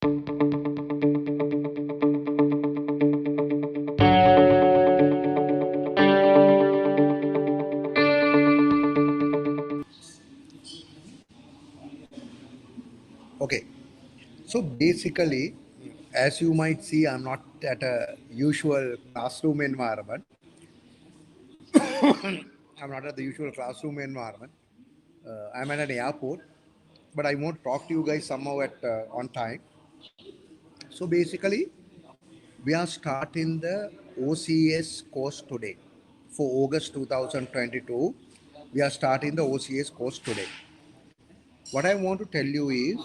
Okay, so basically, as you might see, I'm not at a usual classroom environment. I'm not at the usual classroom environment. I'm at an airport, but I won't talk to you guys somehow at on time. So basically, we are starting the OCS course today for August 2022. We are starting the OCS course today. What I want to tell you is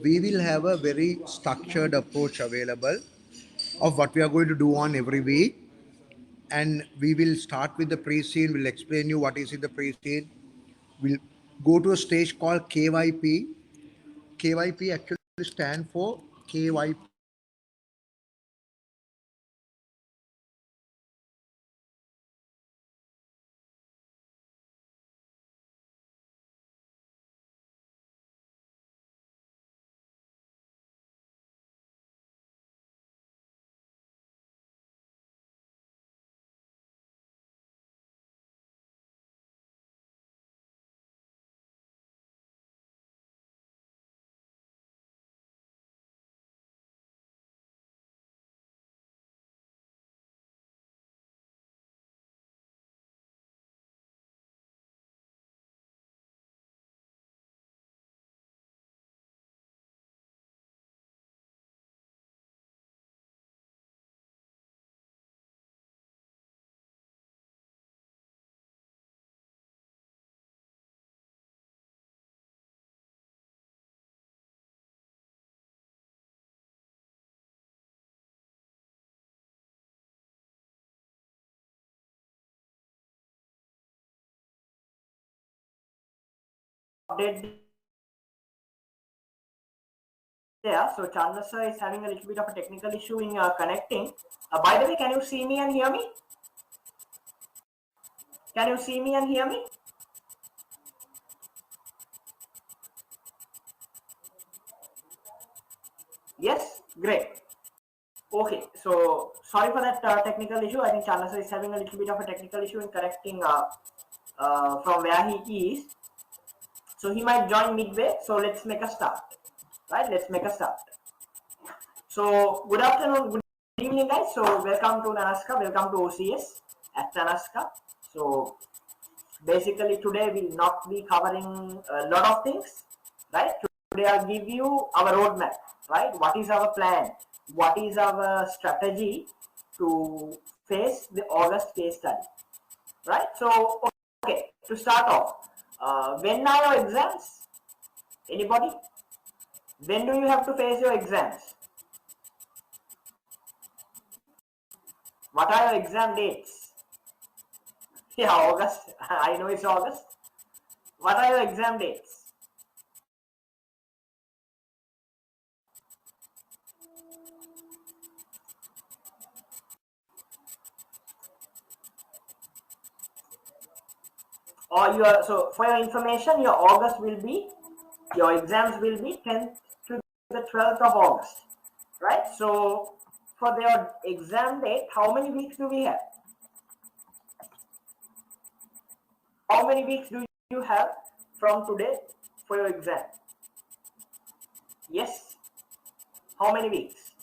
we will have a very structured approach available of what we are going to do on every week. And we will start with the pre-scene. We'll explain you what is in the pre-scene. We'll go to a stage called KYP. KYP actually stands for KYP. Update there. So Chandra sir is having a little bit of a technical issue in connecting. By the way, can you see me and hear me? Can you see me and hear me? Yes, great. Okay, so sorry for that technical issue. I think Chandra sir is having a little bit of a technical issue in connecting from where he is. So he might join midway. So let's make a start. Right, let's make a start. So good afternoon, good evening guys. So welcome to Nanaska, welcome to OCS at Nanaska. So basically today we'll not be covering a lot of things, right? Today I'll give you our roadmap, right? What is our plan? What is our strategy to face the August case study, right? So, okay, to start off, when are your exams? Anybody? When do you have to face your exams? What are your exam dates? Yeah, August. I know it's August. What are your exam dates? Or your, so for your information, your August will be, your exams will be 10th to the 12th of August, right? So for their exam date, how many weeks do we have? How many weeks do you have from today for your exam? Yes. How many weeks?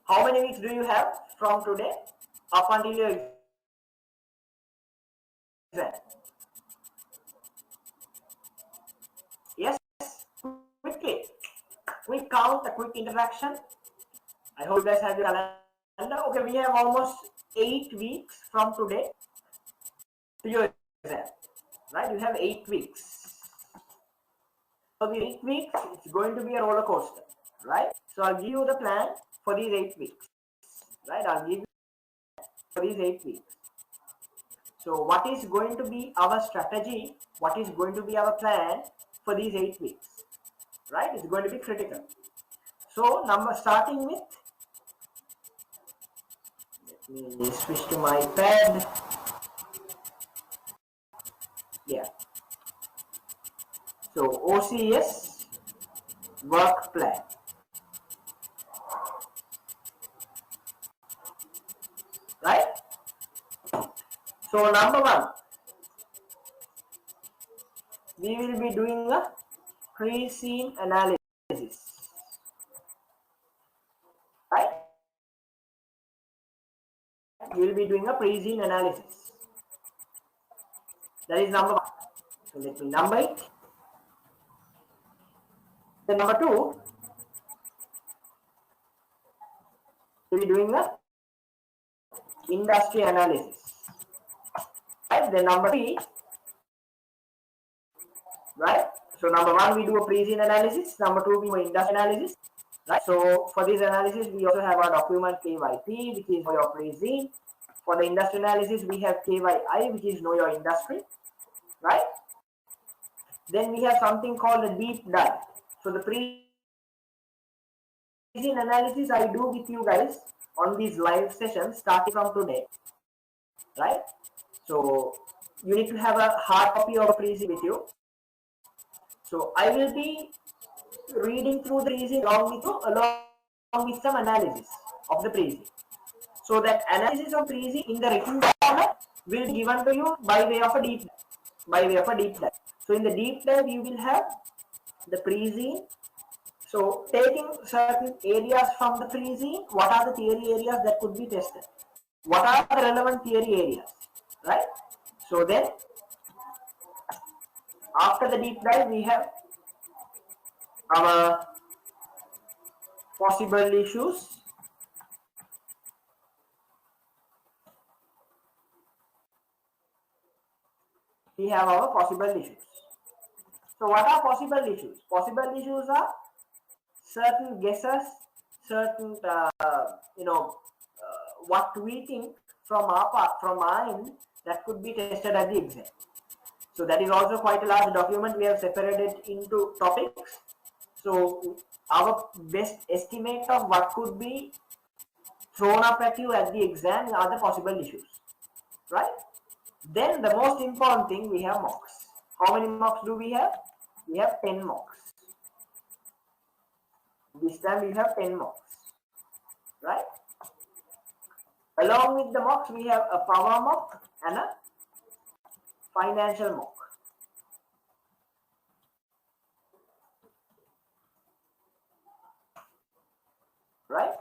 How many weeks do you have from today up until your exam? Yes. Quickly. Quick count, a quick interaction. I hope you guys have your calendar. Okay, we have almost 8 weeks from today to your exam, right? You have 8 weeks. For the 8 weeks, it's going to be a roller coaster, right? So I'll give you the plan for these 8 weeks, right? I'll give you for these 8 weeks. So what is going to be our strategy? What is going to be our plan for these 8 weeks, right? It's going to be critical. So starting with, let me switch to my pad. Yeah. So OCS work plan. Right? So number one, we will be doing a pre-scene analysis. Right? We will be doing a pre-scene analysis. That is number one. So let me number it. Then number two, we will be doing a industry analysis. Right? Then number three, right? So number one, we do a pre-scene analysis. Number two, we do industry analysis. Right? So for this analysis, we also have our document KYP, which is for your pre-scene. For the industry analysis, we have KYI, which is know your industry. Right? Then we have something called a deep dive. So the pre-scene analysis I do with you guys on these live sessions starting from today. Right? So you need to have a hard copy of a pre-scene with you. So I will be reading through the pre-scene along with some analysis of the pre-scene. So that analysis of pre-scene in the written format will be given to you by way of a deep dive. So in the deep dive, you will have the pre-scene. So taking certain areas from the pre-scene, what are the theory areas that could be tested? What are the relevant theory areas? Right? So then, after the deep dive, we have our possible issues. We have our possible issues. So what are possible issues? Possible issues are certain guesses, certain what we think from our end that could be tested at the exam. So that is also quite a large document. We have separated into topics. So our best estimate of what could be thrown up at you at the exam are the possible issues, right? Then the most important thing, we have mocks. How many mocks do we have? We have 10 mocks. This time we have 10 mocks, right? Along with the mocks, we have a power mock and a financial mock. Right?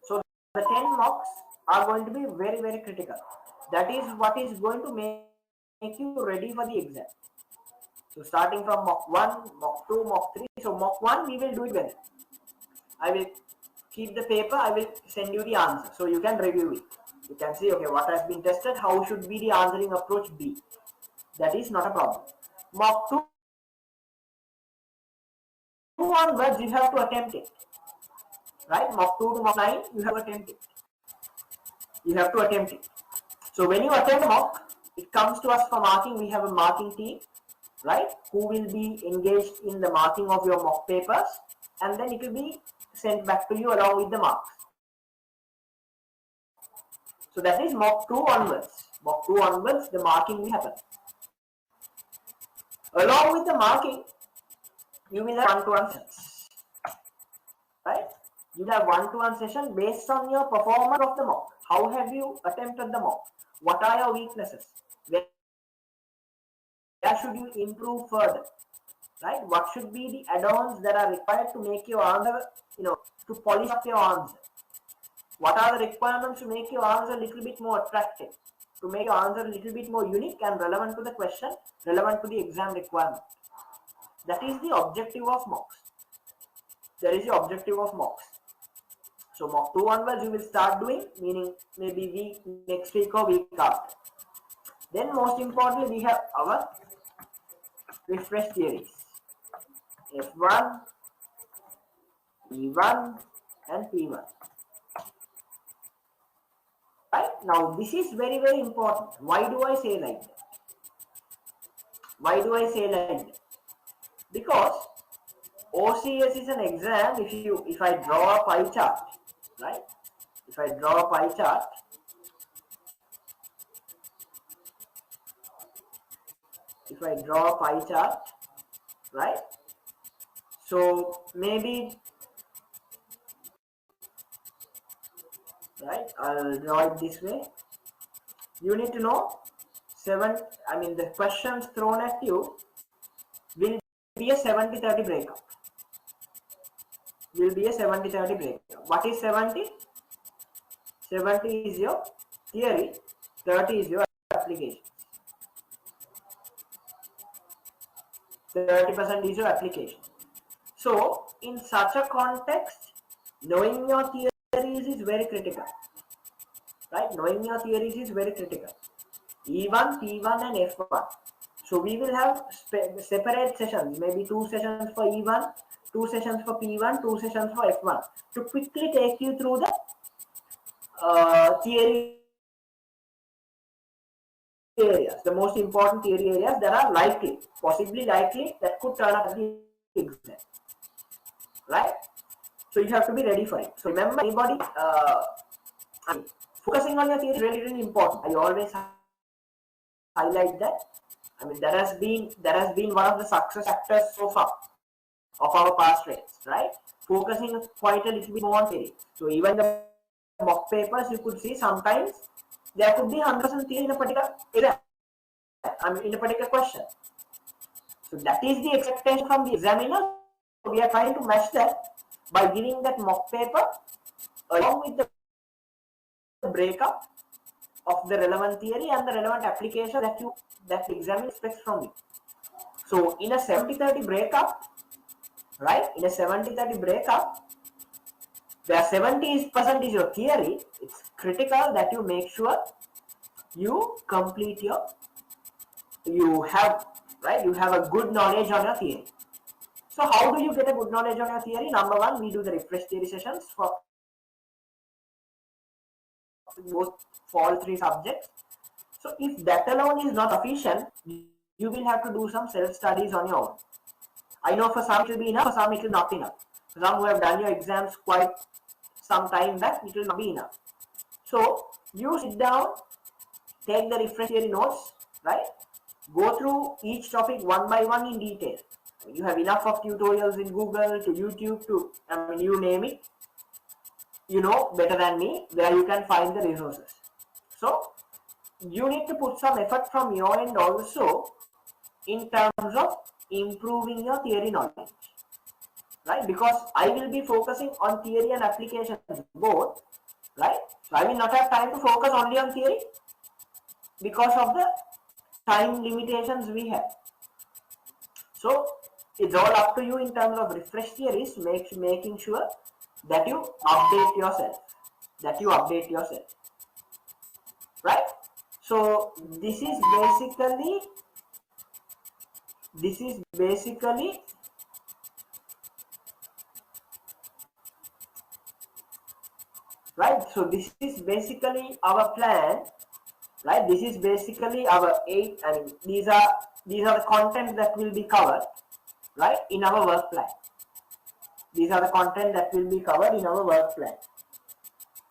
So the 10 mocks are going to be very, very critical. That is what is going to make you ready for the exam. So starting from mock 1, mock 2, mock 3. So mock 1, we will do it well. I will keep the paper, I will send you the answer. So you can review it. You can see, okay, what has been tested, how should be the answering approach be. That is not a problem. Mock 2 onwards, you have to attempt it. Right? Mock 2 to mock 9, you have to attempt it. You have to attempt it. So when you attempt mock, it comes to us for marking. We have a marking team, right, who will be engaged in the marking of your mock papers, and then it will be sent back to you along with the marks. So that is mock 2 onwards. Mock 2 onwards, the marking will happen. Along with the marking, you will have one-to-one sessions, right? You will have one-to-one session based on your performance of the mock. How have you attempted the mock? What are your weaknesses? Where should you improve further? Right? What should be the add-ons that are required to make your answer, to polish up your answer? What are the requirements to make your answer a little bit more attractive? To make your answer a little bit more unique and relevant to the question, relevant to the exam requirement. That is the objective of mocks. That is the objective of mocks. So mock 2 onwards you will start doing, meaning maybe next week or week after. Then most importantly, we have our refresh theories. F1, E1 and P1. Right? Now this is very, very important. Why do I say like that? Why do I say like that? Because OCS is an exam. If I draw a pie chart, right? If I draw a pie chart, right? So maybe, right, I'll draw it this way. You need to know the questions thrown at you will be a 70-30 breakup. Will be a 70-30 breakup. What is 70? 70 is your theory, 30 is your application. 30% is your application. So, in such a context, knowing your theories is very critical. Right? Knowing your theories is very critical. E1, P1 and F1. So we will have separate sessions, maybe 2 sessions for E1, 2 sessions for P1, 2 sessions for F1 to quickly take you through the theory areas, the most important theory areas that are likely, possibly likely, that could turn up at the exam. Right? So you have to be ready for it. So remember, anybody, focusing on your theory is really, really important. I always highlight that. That has been one of the success factors so far of our past rates, right? Focusing quite a little bit more on theory. So even the mock papers, you could see sometimes there could be 100% theory in a particular exam, in a particular question. So that is the expectation from the examiner. We are trying to match that by giving that mock paper along with the breakup of the relevant theory and the relevant application that the examiner expects from you. So in a 70-30 breakup, right? In a 70-30 breakup, where 70% is your theory, it's critical that you make sure you complete you have a good knowledge on your theory. So how do you get a good knowledge on your theory? Number one, we do the refresh theory sessions for all 3 subjects. So if that alone is not sufficient, you will have to do some self-studies on your own. I know for some it will be enough, for some it will not be enough. For some who have done your exams quite some time back, it will not be enough. So you sit down, take the refresh theory notes, right? Go through each topic one by one in detail. You have enough of tutorials in Google, to YouTube, to you name it. You know better than me where you can find the resources. So you need to put some effort from your end also in terms of improving your theory knowledge, right? Because I will be focusing on theory and application both, right? So I will not have time to focus only on theory because of the time limitations we have. So it's all up to you in terms of refresh theories, making sure that you update yourself, right? So this is basically right. So this is basically our plan, right? This is basically our 8. These are the content that will be covered, right, in our work plan. These are the content that will be covered in our work plan,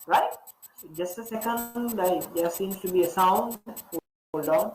right? So just a second, there seems to be a sound. Hold on.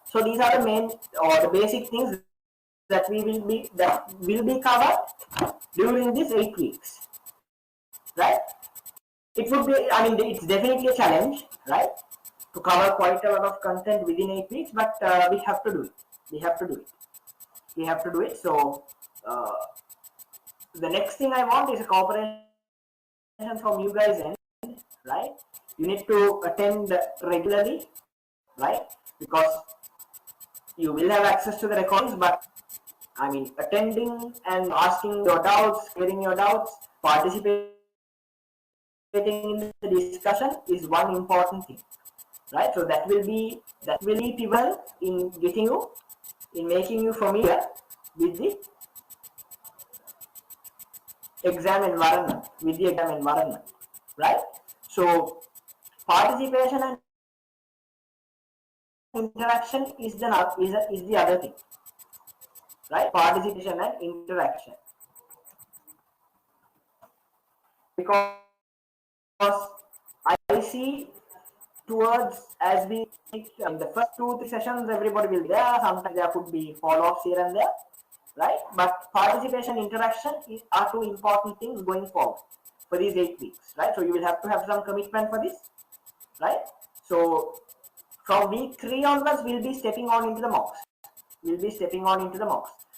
So these are the main or the basic things that will be covered during these 8 weeks, right? It would be, it's definitely a challenge, right, to cover quite a lot of content within 8 weeks, but we have to do it. So the next thing I want is a cooperation from you guys end, right? You need to attend regularly, right? Because you will have access to the recordings, but attending and asking your doubts, clearing your doubts, participating in the discussion is one important thing, right? So that will be pivotal in getting you, in making you familiar with the exam environment, right? So participation and interaction is the other thing, right? Participation and interaction, because I see towards, as we in the first 2-3 sessions everybody will be there, sometimes there could be follow-ups here and there, right? But participation, interaction are two important things going forward for these 8 weeks, right? So you will have to have some commitment for this, right? So from week 3 onwards we'll be stepping on into the mocks.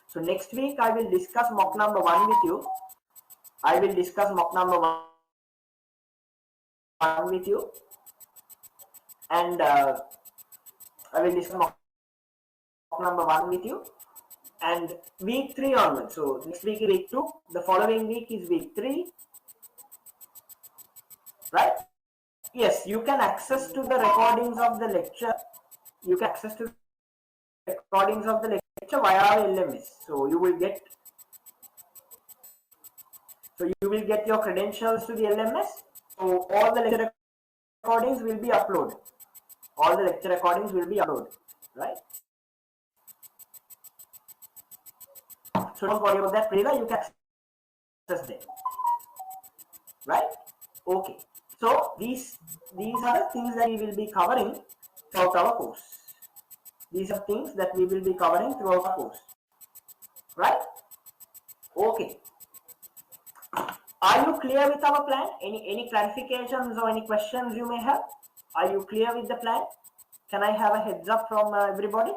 So next week I will discuss mock number 1 with you. And I will discuss mock number 1 with you. And week 3 onwards, so next week is week 2, the following week is week 3, right? Yes, you can access to the recordings of the lecture. Via LMS. So you will get your credentials to the LMS. So all the lecture recordings will be uploaded. Right? So don't worry about that, Priya, you can access them. Right? Okay. So these are the things that we will be covering throughout our course. Right? Okay. Are you clear with our plan? Any clarifications or any questions you may have? Are you clear with the plan? Can I have a heads up from everybody?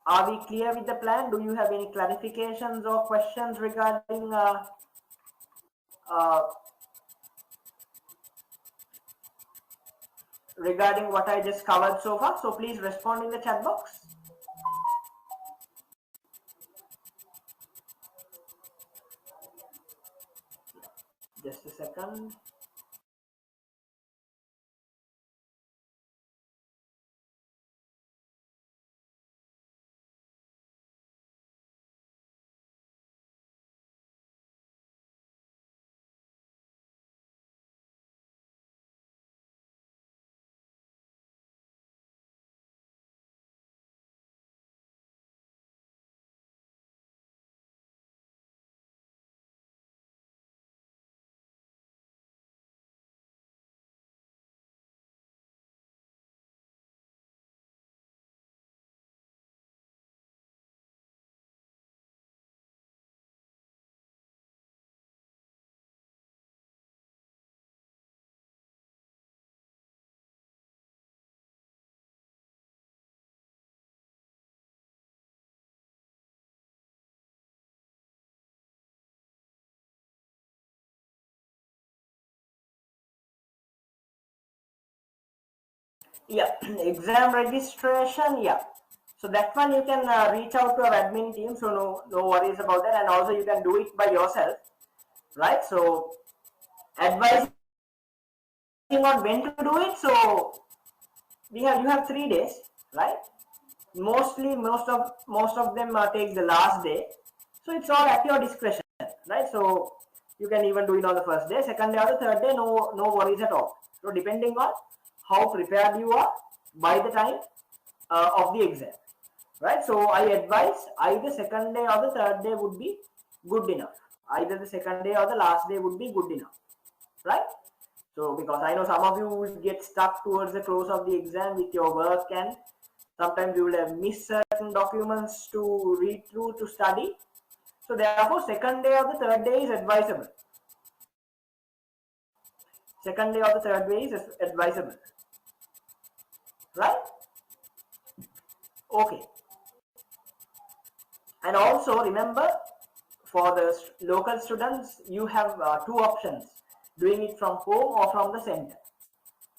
Are we clear with the plan? Do you have any clarifications or questions regarding what I just covered so far? So please respond in the chat box. Just a second. Yeah, exam registration. Yeah, so that one you can reach out to our admin team. So no worries about that, and also you can do it by yourself, right? So advising on when to do it. So you have 3 days, right? Most of them take the last day. So it's all at your discretion, right? So you can even do it on the first day, second day, or the third day. No worries at all. So depending on how prepared you are by the time of the exam, right? So I advise either second day or the third day would be good enough. Either the second day or the last day would be good enough, right? So because I know some of you will get stuck towards the close of the exam with your work, and sometimes you will have missed certain documents to read through, to study. So therefore second day or the third day is advisable. Right? Okay. And also remember, for the local students, you have 2 options: doing it from home or from the center,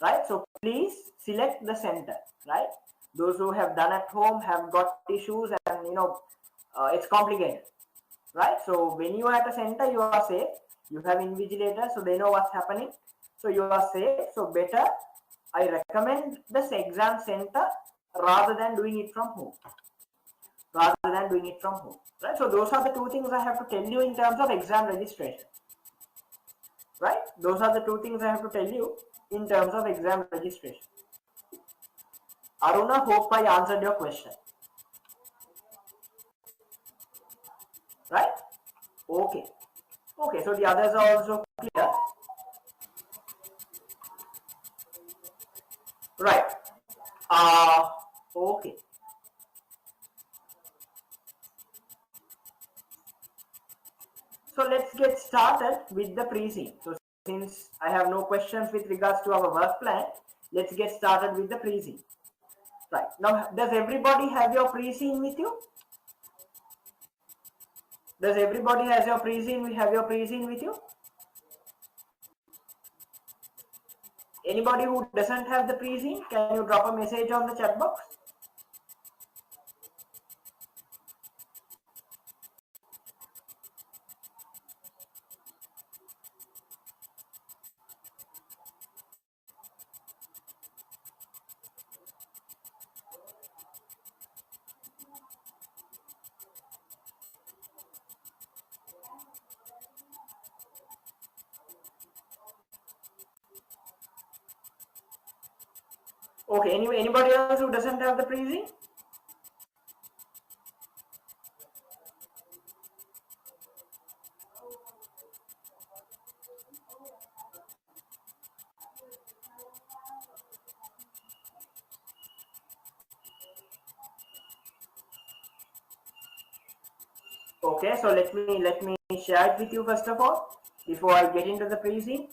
right? So please select the center, right? Those who have done at home have got issues, and it's complicated, right? So when you are at a center, you are safe. You have invigilators, so they know what's happening. So you are safe. So better, I recommend this exam center rather than doing it from home. Right? So those are the two things I have to tell you in terms of exam registration. Right? Those are the two things I have to tell you in terms of exam registration. Aruna, hope I answered your question. Right? Okay. Okay, so the others are also clear. Right. Okay. So let's get started with the pre-scene. So since I have no questions with regards to our work plan, let's get started with the pre-scene. Right. Now, does everybody have your pre-scene with you? Does everybody has your pre-scene? We have your pre-scene with you? Anybody who doesn't have the pre-scene, can you drop a message on the chat box? Okay, anybody else who doesn't have the pre-scene? Okay, so let me share it with you first of all before I get into the pre-scene.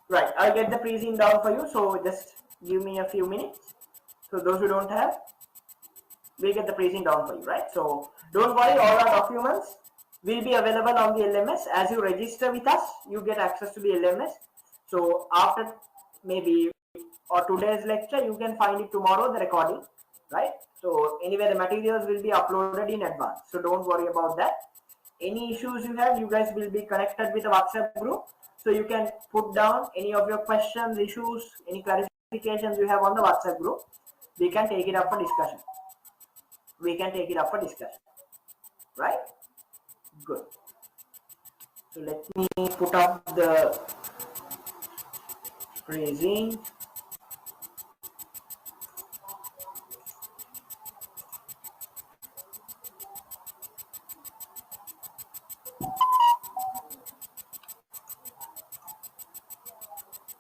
Right, I'll get the pre-scene down for you, so just give me a few minutes. So those who don't have, we'll get the pre-scene down for you, right? So don't worry, all our documents will be available on the LMS. As you register with us, you get access to the LMS. So after maybe or today's lecture, you can find it tomorrow, the recording, right? So anyway, the materials will be uploaded in advance. So don't worry about that. Any issues you have, you guys will be connected with a WhatsApp group. So you can put down any of your questions, issues, any clarifications you have on the WhatsApp group. We can take it up for discussion. Right? Good. So let me put up the phrasing.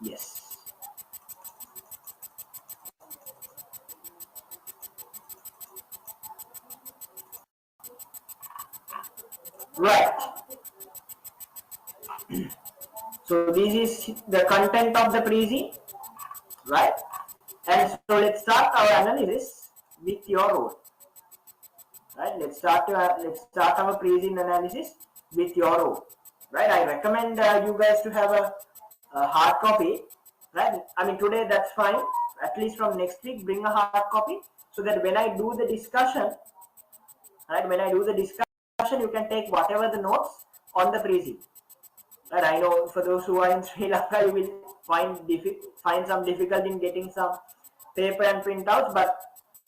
Yes. Right. So this is the content of the pre-scene, right? And so let's start our analysis with your role. Right? Let's start our pre-scene analysis with your role. Right? I recommend you guys to have a hard copy. Right? I mean today that's fine. At least from next week, bring a hard copy so that when I do the discussion, right? When I do the discussion, you can take whatever the notes on the pre-scene. Right? I know for those who are in Sri Lanka, you will find some difficulty in getting some paper and printouts, but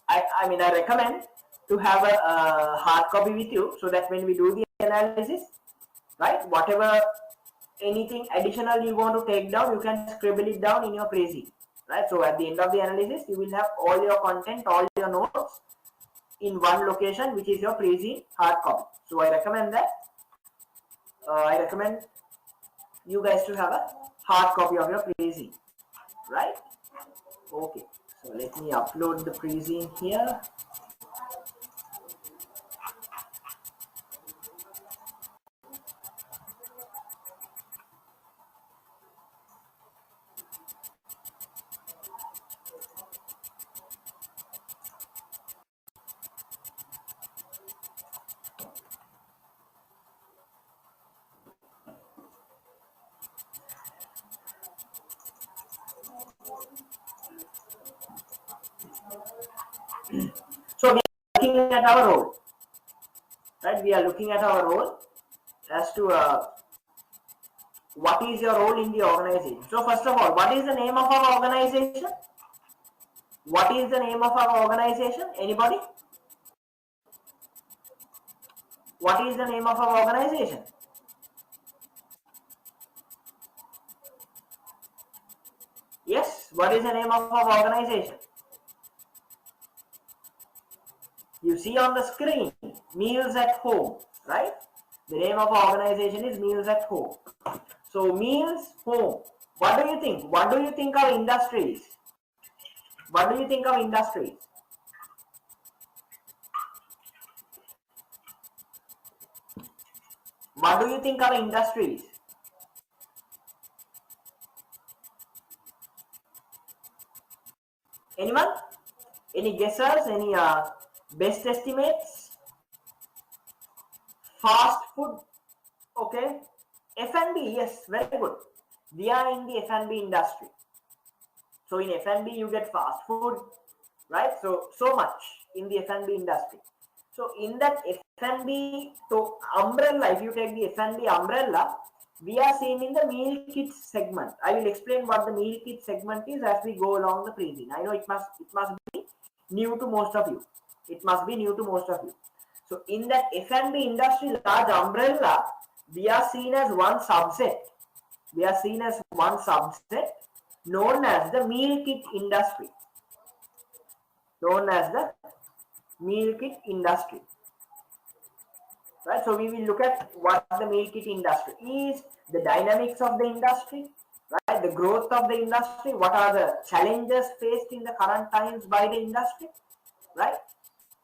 I mean I recommend to have a hard copy with you so that when we do the analysis, right, whatever anything additional you want to take down, you can scribble it down in your pre-scene, right? So at the end of the analysis, you will have all your content, all your notes in one location, which is your pre-scene hard copy. So I recommend that. I recommend you guys to have a hard copy of your pre-scene, right? Okay, so let me upload the pre-scene here. So we are looking at our role, right? We are looking at our role as to what is your role in the organization. So first of all, what is the name of our organization? What is the name of our organization? Anybody? What is the name of our organization? Yes, what is the name of our organization? You see on the screen, Meals at Home, right? The name of our organization is Meals at Home. So Meals Home. What do you think? What do you think our industry is? What do you think our industry is? What do you think our industry is? Anyone? Any guessers? Any best estimates? Fast food. Okay. F&B. Yes, very good. We are in the F&B industry. So in F&B you get fast food, right? So much in the F&B industry. So in that F&B, so umbrella, if you take the F&B umbrella, we are seeing in the meal kit segment. I will explain what the meal kit segment is as we go along the pre-scene. I know it must be new to most of you. It must be new to most of you. So in that F&B industry large umbrella, we are seen as one subset. We are seen as one subset known as the meal kit industry. Known as the meal kit industry. Right? So we will look at what the meal kit industry is, the dynamics of the industry, right? The growth of the industry, what are the challenges faced in the current times by the industry, right?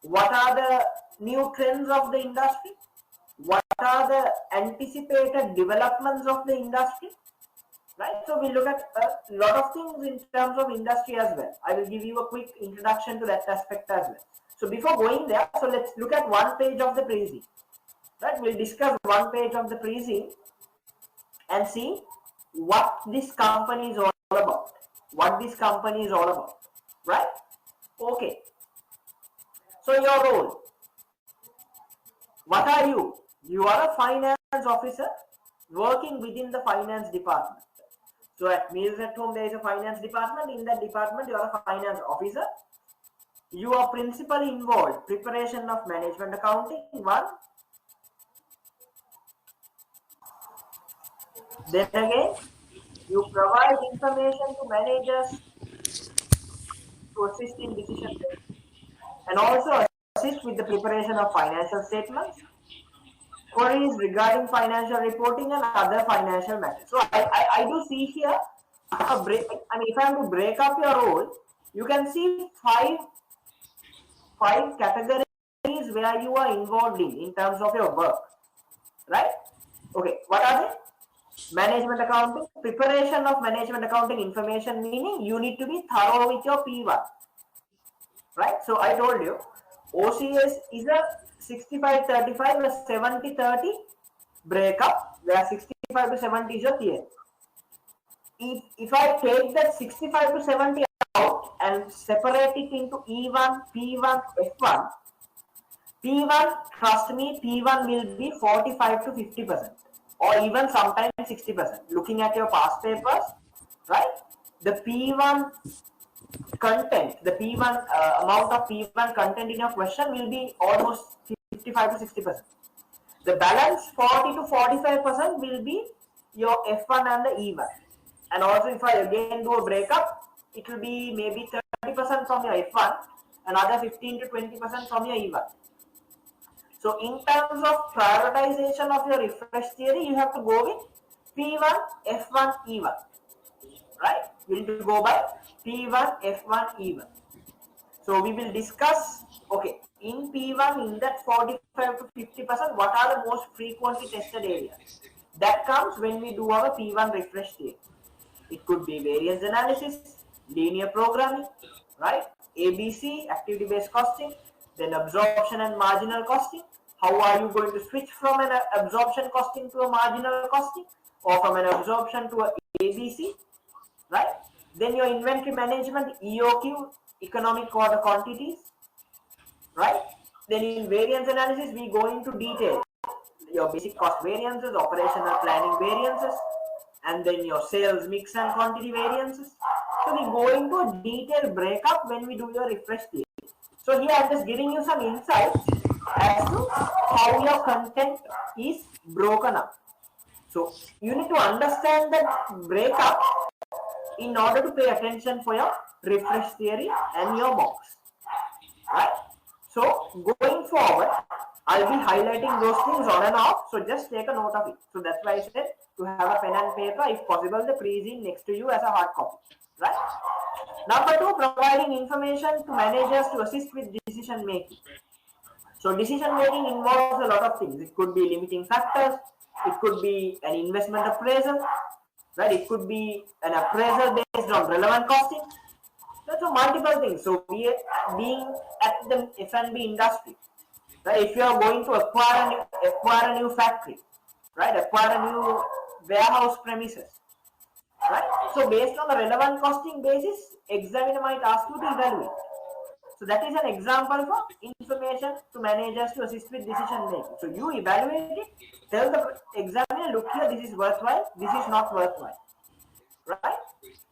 What are the new trends of the industry? What are the anticipated developments of the industry? Right, so we look at a lot of things in terms of industry as well. I will give you a quick introduction to that aspect as well. So before going there, so let's look at one page of the pre-scene. Right, we'll discuss one page of the pre-scene and see what this company is all about. What this company is all about. Right? Okay. So your role. What are you? You are a finance officer working within the finance department. So at Meals at Home, there is a finance department. In that department, you are a finance officer. You are principally involved preparation of management accounting, one. Then again, you provide information to managers to assist in decision making and also assist with the preparation of financial statements, queries regarding financial reporting and other financial matters. So I do see here a break. I mean, if I am to break up your role, you can see five categories where you are involved in terms of your work, right? Okay, what are they? Management accounting, preparation of management accounting information, meaning you need to be thorough with your P1, right? So I told you OCS is a 65-35 or 70-30 breakup where 65 to 70 is your theory. If I take that 65 to 70 out and separate it into E1, P1, F1, P1, trust me, P1 will be 45 to 50% or even sometimes 60%. Looking at your past papers, right? The P1 content, the P1 amount of P1 content in your question will be almost 55 to 60%. The balance 40 to 45% will be your F1 and the E1. And also if I again do a breakup, it will be maybe 30% from your F1, another 15 to 20% from your E1. So in terms of prioritization of your refresh theory, you have to go with P1, F1, E1. Right? You need to go by P1, F1, E1. So we will discuss, okay, in P1, in that 45 to 50%, what are the most frequently tested areas? That comes when we do our P1 refresh theory. It could be variance analysis, linear programming, right? ABC, activity-based costing, then absorption and marginal costing. How are you going to switch from an absorption costing to a marginal costing or from an absorption to a ABC, right? Then your inventory management, EOQ, economic order quantities, right? Then in variance analysis, we go into detail. Your basic cost variances, operational planning variances, and then your sales mix and quantity variances. So we go into a detailed breakup when we do your refresh theory. So here I'm just giving you some insights as to how your content is broken up. So you need to understand that breakup in order to pay attention for your refresh theory and your mocks. Right? So going forward, I'll be highlighting those things on and off. So just take a note of it. So that's why I said to have a pen and paper, if possible, the pre-zine next to you as a hard copy. Right? Number two, providing information to managers to assist with decision making. So decision making involves a lot of things. It could be limiting factors. It could be an investment appraisal. Right? It could be an appraisal based on relevant costing. So multiple things. So we being at the F&B industry, right? If you are going to acquire a new factory, right? Acquire a new warehouse premises, right? So based on the relevant costing basis, examiner might ask you to evaluate. So that is an example for information to managers to assist with decision making. So you evaluate it, tell the examiner, look here, this is worthwhile, this is not worthwhile, right?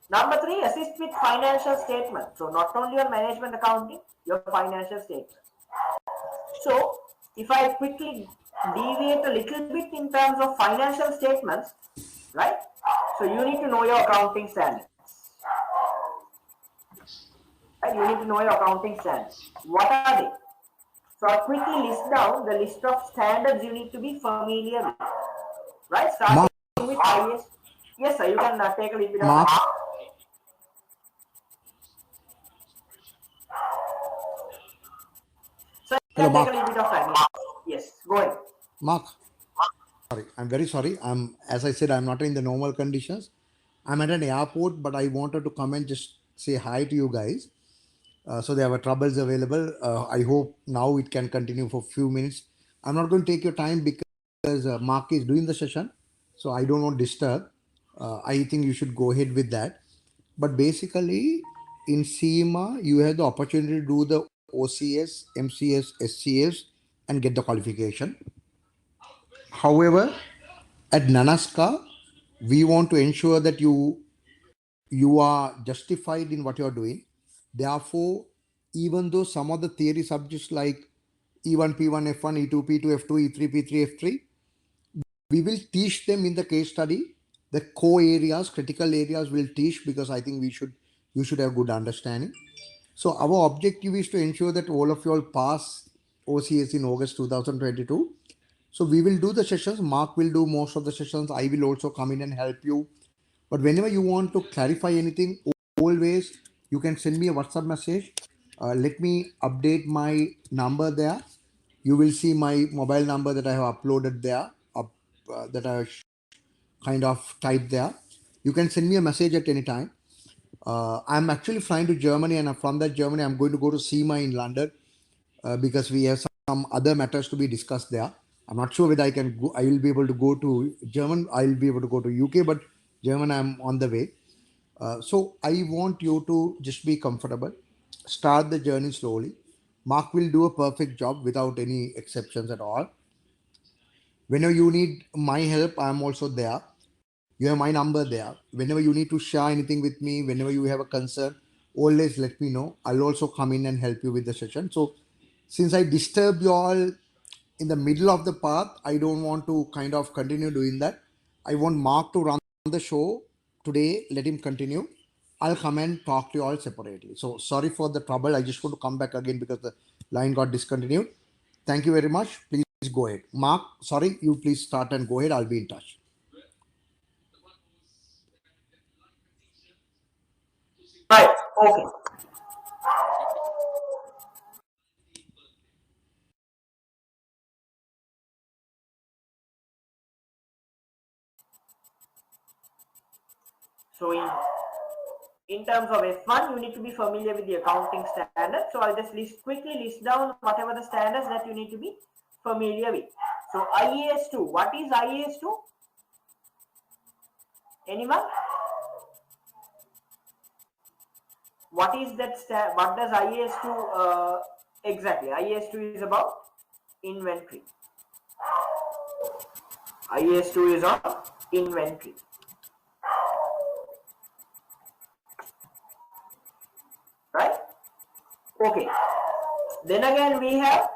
Number three, assist with financial statement. So not only your management accounting, your financial statement. So if I quickly deviate a little bit in terms of financial statements, right? So you need to know your accounting standards. Right? You need to know your accounting standards. What are they? So I'll quickly list down the list of standards you need to be familiar with. Right? Starting with IS. Yes, sir, you can take a little bit of Mark. time. So you Hello, can take Mark. a little bit of time. Yes, go ahead. Mark. Sorry, I'm very sorry. As I said, I'm not in the normal conditions. I'm at an airport, but I wanted to come and just say hi to you guys. So there were troubles available. I hope now it can continue for a few minutes. I'm not going to take your time because Mark is doing the session, so I don't want to disturb. I think you should go ahead with that. But basically, in SEMA, you have the opportunity to do the OCS, MCS, SCS, and get the qualification. However, at Nanaska, we want to ensure that you are justified in what you are doing. Therefore, even though some of the theory subjects like E1, P1, F1, E2, P2, F2, E3, P3, F3, we will teach them in the case study. The core areas, critical areas will teach because I think you should have good understanding. So our objective is to ensure that all of you all pass OCS in August 2022. So we will do the sessions. Mark will do most of the sessions. I will also come in and help you. But whenever you want to clarify anything, always you can send me a WhatsApp message. Let me update my number there. You will see my mobile number that I have uploaded there, that I kind of typed there. You can send me a message at any time. I'm actually flying to Germany, and from that Germany, I'm going to go to SEMA in London because we have some other matters to be discussed there. I'm not sure whether I can go. I will be able to go to German. I will be able to go to UK, but German, I'm on the way. So I want you to just be comfortable. Start the journey slowly. Mark will do a perfect job without any exceptions at all. Whenever you need my help, I'm also there. You have my number there. Whenever you need to share anything with me, whenever you have a concern, always let me know. I'll also come in and help you with the session. So since I disturb you all in the middle of the path, I don't want to kind of continue doing that. I want Mark to run the show today. Let him continue. I'll come and talk to you all separately. So sorry for the trouble. I just want to come back again because the line got discontinued. Thank you very much. Please go ahead. Mark, sorry, you please start and go ahead. I'll be in touch. Right. Okay. So in terms of F1, you need to be familiar with the accounting standards. So I'll just quickly list down whatever the standards that you need to be familiar with. So IAS2, what is IAS2? Anyone? what is that what does IAS2 exactly? IAS2 is about inventory. IAS2 is on inventory. Right? Okay. Then again we have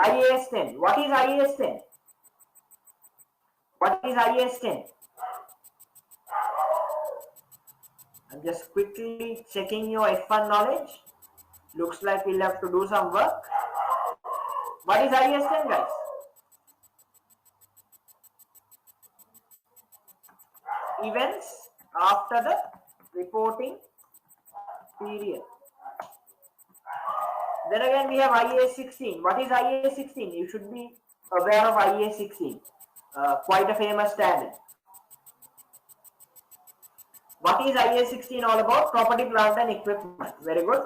IAS10. What is IAS10? What is IAS10? I'm just quickly checking your F1 knowledge. Looks like we'll have to do some work. What is IAS10, guys? Events after the reporting period. Then again we have IAS16. What is IAS16? You should be aware of IAS16. Quite a famous standard. What is IAS16 all about? Property, plant and equipment. Very good.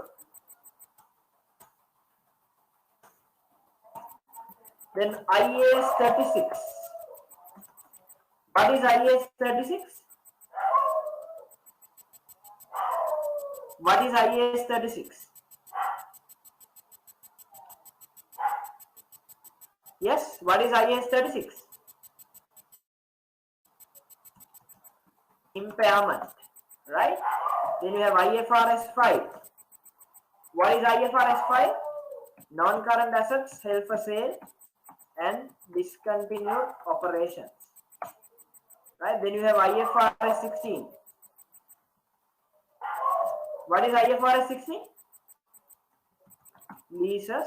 Then IAS36. What is IAS36? What is IAS36? Yes, what is IAS36? Impairment, right? Then you have IFRS 5. What is IFRS 5? Non-current assets held for sale and discontinued operations. Right? Then you have IFRS 16. What is IFRS 16? Leases.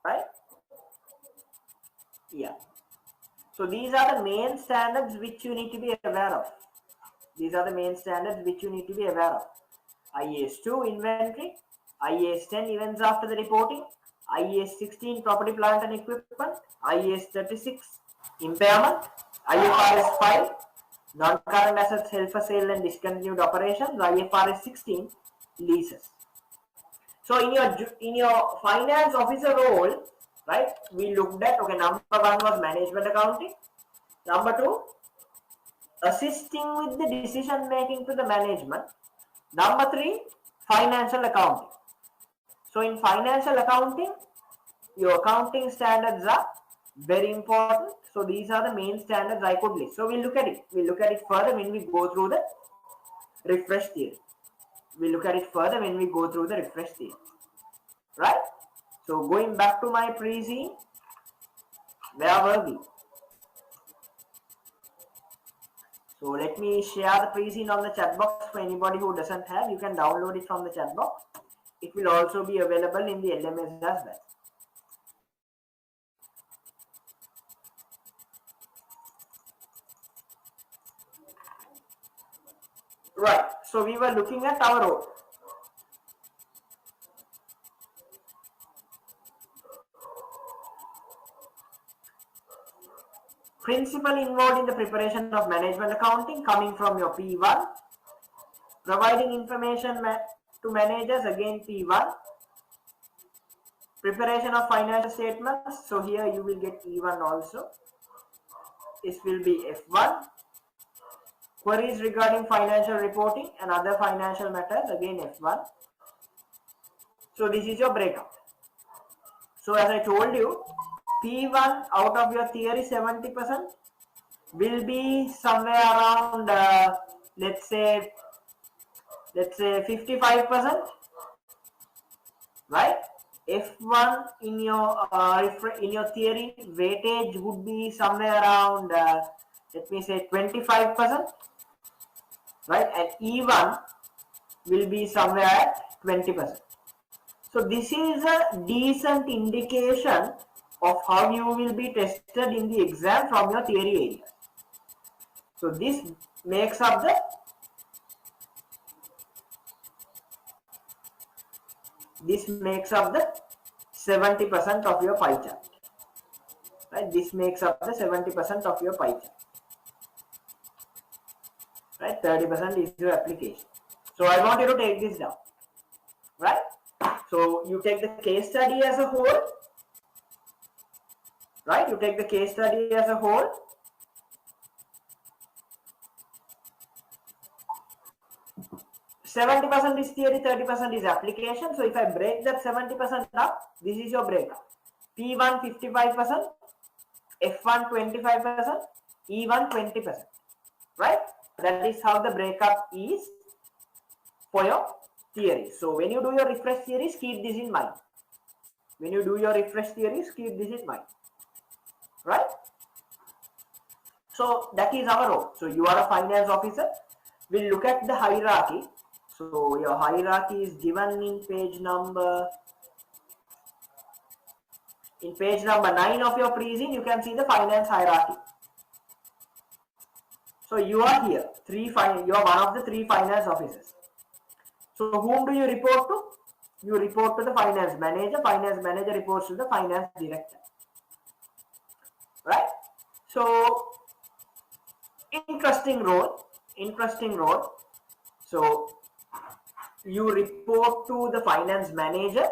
Right? Yeah. So these are the main standards which you need to be aware of. These are the main standards which you need to be aware of. IAS2 inventory, IAS10 events after the reporting, IAS16 property, plant and equipment, IAS36 impairment, IFRS 5 non-current assets held for sale and discontinued operations, IFRS 16 leases. So in your finance officer role, right, we looked at, okay, number one was management accounting, number two, assisting with the decision making to the management, number three, financial accounting. So in financial accounting, your accounting standards are very important. So these are the main standards I could list. So we'll look at it. We'll look at it further when we go through the refresh theory. We'll look at it further when we go through the refresh theory. Right? So going back to my pre-scene, where were we? So let me share the pre-scene on the chat box for anybody who doesn't have. You can download it from the chat box. It will also be available in the LMS as well. Right, so we were looking at our role. Principle involved in the preparation of management accounting coming from your P1. Providing information to managers, again P1. Preparation of financial statements, so here you will get E1 also. This will be F1. Queries regarding financial reporting and other financial matters, again F1. So this is your breakup. So as I told you, P1 out of your theory 70% will be somewhere around let's say 55%, right? F1 in your theory weightage would be somewhere around let me say 25%, right? And E1 will be somewhere at 20%. So this is a decent indication of how you will be tested in the exam from your theory area. So this makes up the this makes up the 70% of your pie chart. Right? This makes up the 70% of your pie chart. Right? 30% is your application. So I want you to take this down. Right? So you take the case study as a whole. Right? You take the case study as a whole. 70% is theory, 30% is application. So if I break that 70% up, this is your breakup. P1 55%, F1 25%, E1 20%. Right? That is how the breakup is for your theory. So when you do your refresh theories, keep this in mind. When you do your refresh theories, keep this in mind. Right? So that is our role. So you are a finance officer. We'll look at the hierarchy. So your hierarchy is given in page number 9 of your pre-zine. You can see the finance hierarchy. So you are here. You are one of the 3 finance officers. So whom do you report to? You report to the finance manager. Finance manager reports to the finance director. Right? So interesting role. So you report to the finance manager.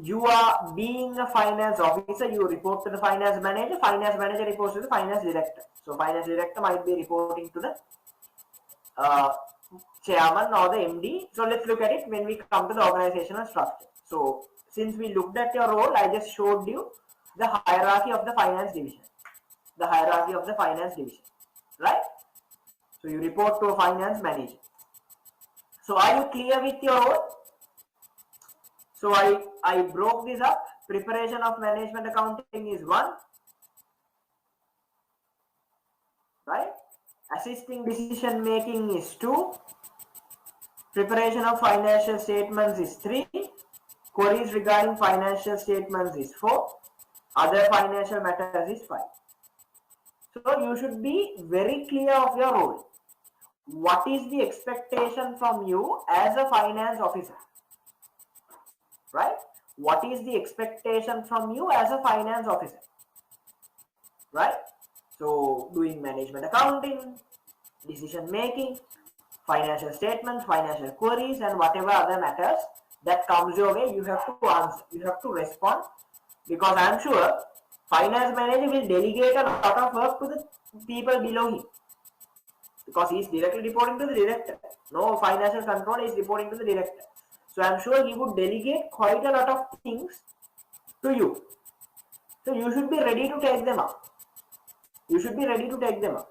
You are being a finance officer, you report to the finance manager reports to the finance director. So finance director might be reporting to the chairman or the MD. So let's look at it when we come to the organizational structure. So since we looked at your role, I just showed you the hierarchy of the finance division. Right? So you report to a finance manager. So are you clear with your role? So I broke this up. Preparation of management accounting is 1. Right? Assisting decision making is 2. Preparation of financial statements is 3. Queries regarding financial statements is 4. Other financial matters is 5. So you should be very clear of your role. What is the expectation from you as a finance officer? Right? What is the expectation from you as a finance officer? Right? So doing management accounting, decision making, financial statements, financial queries, and whatever other matters that comes your way, you have to answer, you have to respond, because I am sure finance manager will delegate a lot of work to the people below him, because he is directly reporting to the director. No financial control is reporting to the director. So I am sure he would delegate quite a lot of things to you. So you should be ready to take them up.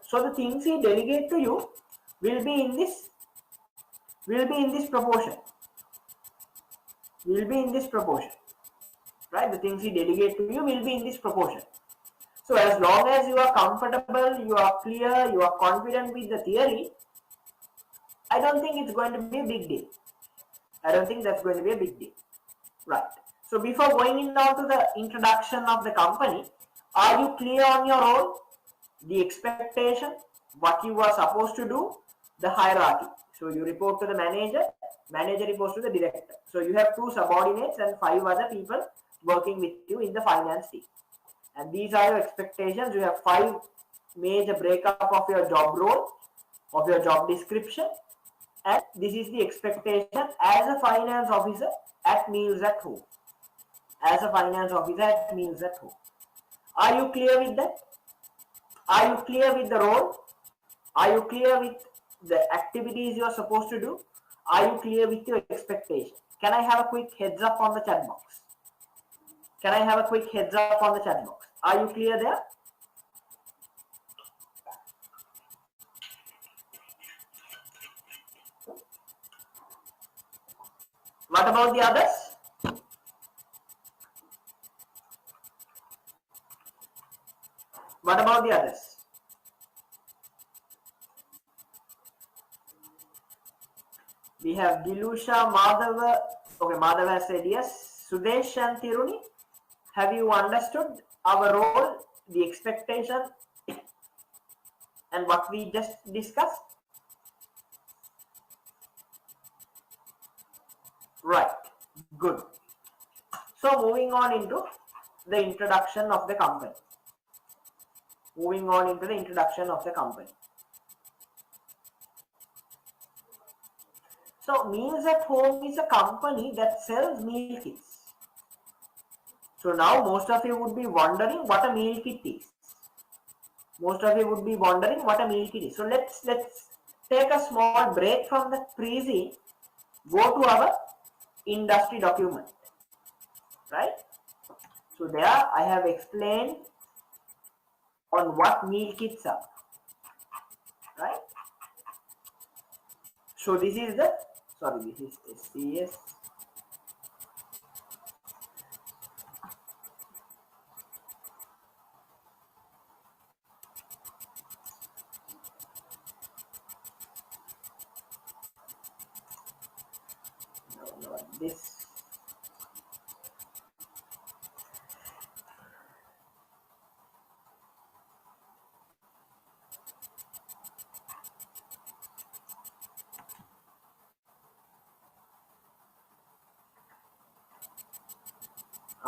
So the things he delegates to you will be in this proportion. Right? The things he delegates to you will be in this proportion. So as long as you are comfortable, you are clear, you are confident with the theory, I don't think it's going to be a big deal. Right. So before going in now to the introduction of the company, are you clear on your role, the expectation, what you are supposed to do, the hierarchy? So you report to the manager reports to the director. So you have 2 subordinates and 5 other people working with you in the finance team. And these are your expectations. You have 5 major breakup of your job role, of your job description. And this is the expectation as a finance officer at meals at home. Are you clear with that? Are you clear with the role? Are you clear with the activities you are supposed to do? Are you clear with your expectation? Can I have a quick heads up on the chat box? Are you clear there? What about the others? We have Dilusha, Madhava. Okay, Madhava has said yes. Sudesh and Tiruni, have you understood our role, the expectation, and what we just discussed? Right, good. So moving on into the introduction of the company. So Meals at Home is a company that sells meal kits. So now most of you would be wondering what a meal kit is. So let's take a small break from the pre-scene, go to our industry document, right? So there I have explained on what meal kits are, right? So this is the, sorry, this is SCS. No, not this.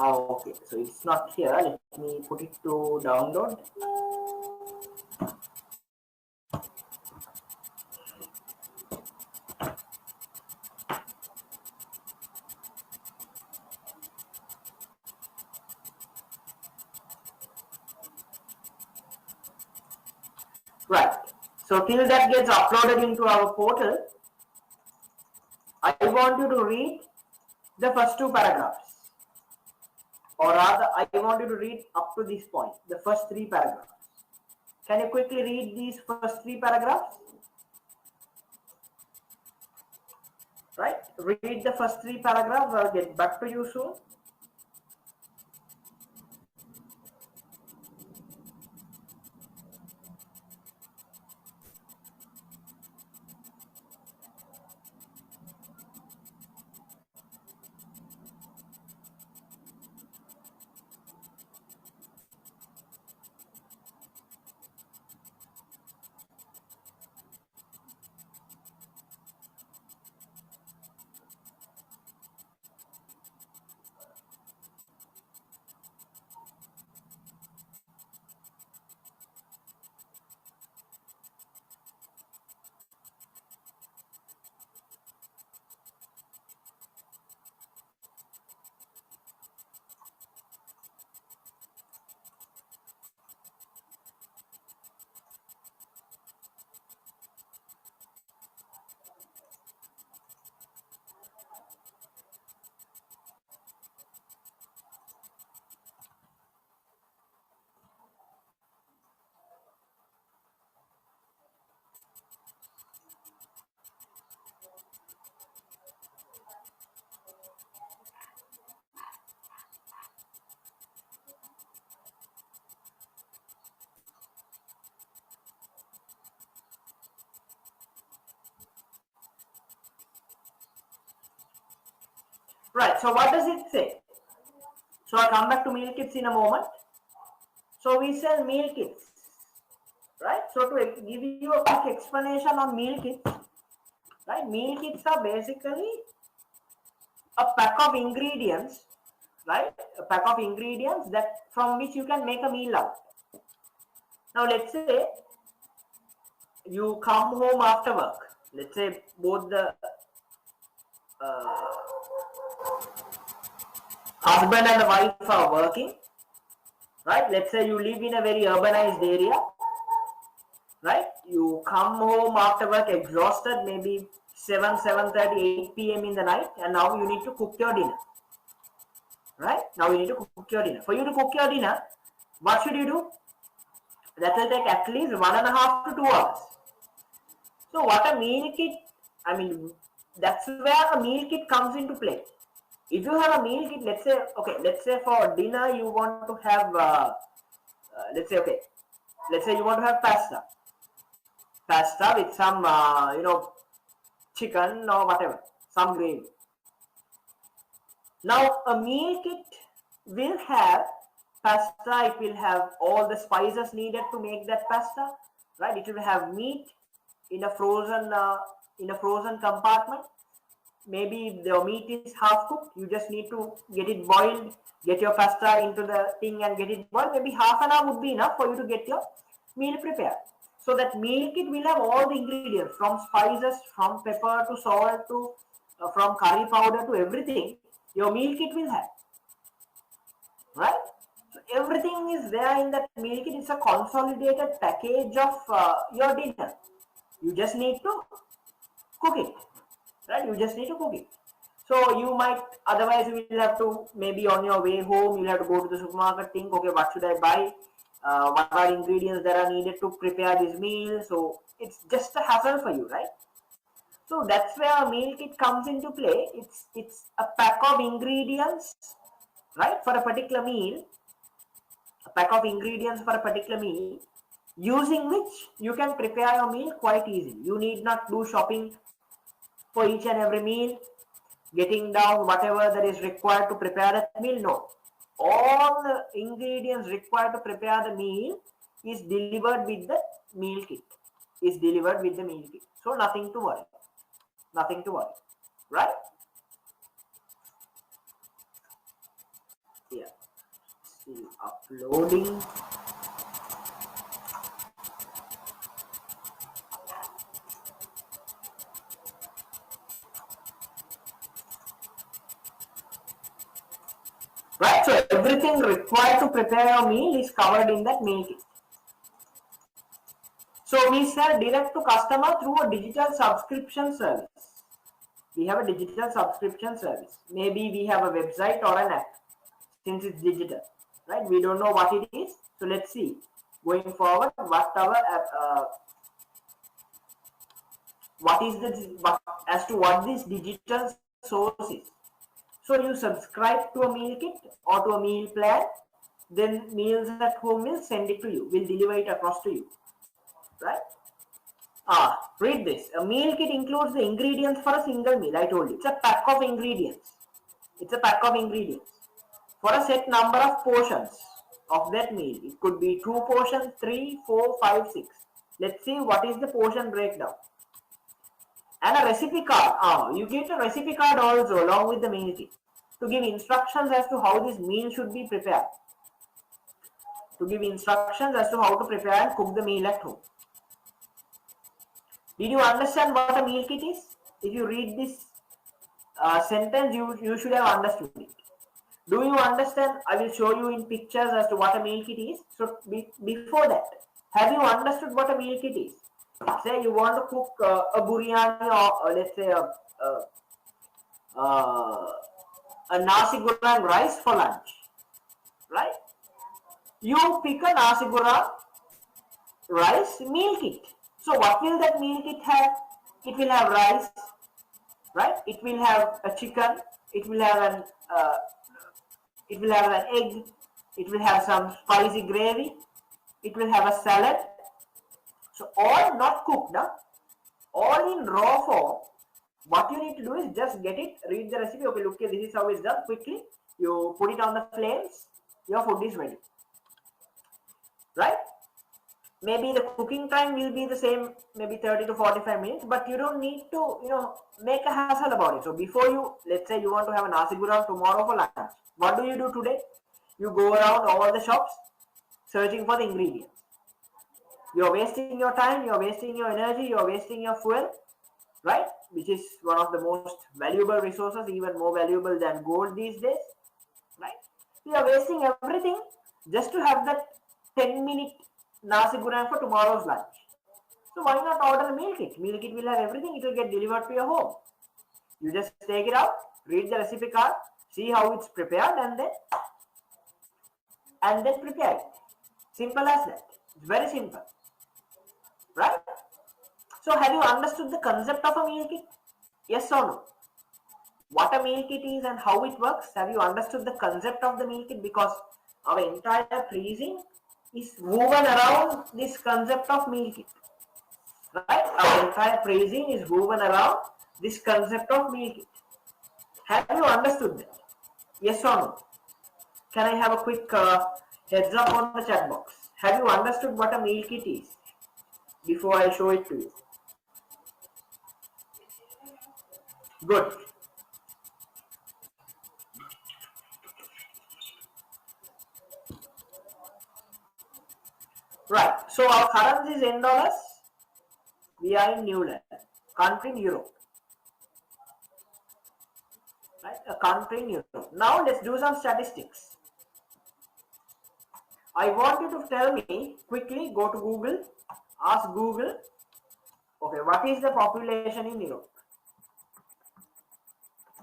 Oh, okay, so it's not here. Let me put it to download. Right. So till that gets uploaded into our portal, I want you to read the first two paragraphs. Or rather, I want you to read up to this point, the first three paragraphs. Can you quickly read these first three paragraphs? Right? Read the first three paragraphs. I'll get back to you soon. Right. So what does it say? So I'll come back to meal kits in a moment. So we sell meal kits, right? So to give you a quick explanation on meal kits, right? Meal kits are basically a pack of ingredients, right? A pack of ingredients that from which you can make a meal out. Now let's say you come home after work. Let's say both the husband and the wife are working, right? Let's say you live in a very urbanized area, right? You come home after work exhausted, maybe 7, 7:30, 8 p.m. in the night, and now you need to cook your dinner, right? Now you need to cook your dinner. For you to cook your dinner, what should you do? That will take at least 1.5 to 2 hours. So what a meal kit, I mean, that's where a meal kit comes into play. If you have a meal kit, let's say, okay, let's say for dinner you want to have, let's say you want to have pasta with some, chicken or whatever, some gravy. Now a meal kit will have pasta, it will have all the spices needed to make that pasta, right? It will have meat in a frozen compartment. Maybe the meat is half cooked, you just need to get it boiled, get your pasta into the thing and get it boiled. Maybe half an hour would be enough for you to get your meal prepared. So that meal kit will have all the ingredients, from spices, from pepper to salt to from curry powder to everything. Your meal kit will have, right? So everything is there in that meal kit. It's a consolidated package of your dinner. You just need to cook it, right? You just need to cook it. So you might, otherwise you will have to, maybe on your way home, you'll have to go to the supermarket, think, okay, what should I buy? What are ingredients that are needed to prepare this meal? So it's just a hassle for you, right? So that's where a meal kit comes into play. It's a pack of ingredients, right, for a particular meal, a pack of ingredients for a particular meal, using which you can prepare your meal quite easily. You need not do shopping for each and every meal, getting down whatever that is required to prepare that meal. No. All the ingredients required to prepare the meal is delivered with the meal kit. Is delivered with the meal kit. So nothing to worry. Nothing to worry. Right? Yeah. Still uploading. Right, so everything required to prepare your meal is covered in that meal kit. So we sell direct to customer through a digital subscription service. We have a digital subscription service. Maybe we have a website or an app, since it's digital, right? We don't know what it is. So let's see going forward what our what is the as to what this digital source is. So you subscribe to a meal kit or to a meal plan, then Meals at Home will send it to you, will deliver it across to you, right? Read this. A meal kit includes the ingredients for a single meal. I told you, it's a pack of ingredients. It's a pack of ingredients for a set number of portions of that meal. It could be 2 portions, 3, 4, 5, 6. Let's see what is the portion breakdown. And a recipe card. You get a recipe card also along with the meal kit to give instructions as to how this meal should be prepared. To give instructions as to how to prepare and cook the meal at home. Did you understand what a meal kit is? If you read this sentence, you should have understood it. Do you understand? I will show you in pictures as to what a meal kit is. So before that, have you understood what a meal kit is? Say you want to cook a biryani or let's say a nasi goreng rice for lunch, right? You pick a nasi goreng rice meal kit. So what will that meal kit have? It will have rice, right? It will have a chicken. It will have an egg. It will have some spicy gravy. It will have a salad. So all not cooked, all in raw form. What you need to do is just get it, read the recipe. Okay, look, this is how it's done. Quickly, you put it on the flames. Your food is ready, right? Maybe the cooking time will be the same, maybe 30 to 45 minutes, but you don't need to, make a hassle about it. So before you, let's say you want to have a nasi goreng tomorrow for lunch, what do you do today? You go around all the shops searching for the ingredients. You're wasting your time, you're wasting your energy, you're wasting your fuel, right? Which is one of the most valuable resources, even more valuable than gold these days, right? So you're wasting everything just to have that 10-minute nasi goreng for tomorrow's lunch. So why not order a meal kit? Meal kit will have everything. It will get delivered to your home. You just take it out, read the recipe card, see how it's prepared, and then prepare it. Simple as that. It's very simple, right? So have you understood the concept of a meal kit? Yes or no? What a meal kit is and how it works? Have you understood the concept of the meal kit? Because our entire pricing is woven around this concept of meal kit, right? Our entire pricing is woven around this concept of meal kit. Have you understood that? Yes or no? Can I have a quick heads up on the chat box? Have you understood what a meal kit is before I show it to you? Good. Right. So our currency is in dollars. We are in New Land, country in Europe. Right? A country in Europe. Now let's do some statistics. I want you to tell me quickly, go to Google, ask Google, Okay, what is the population in Europe?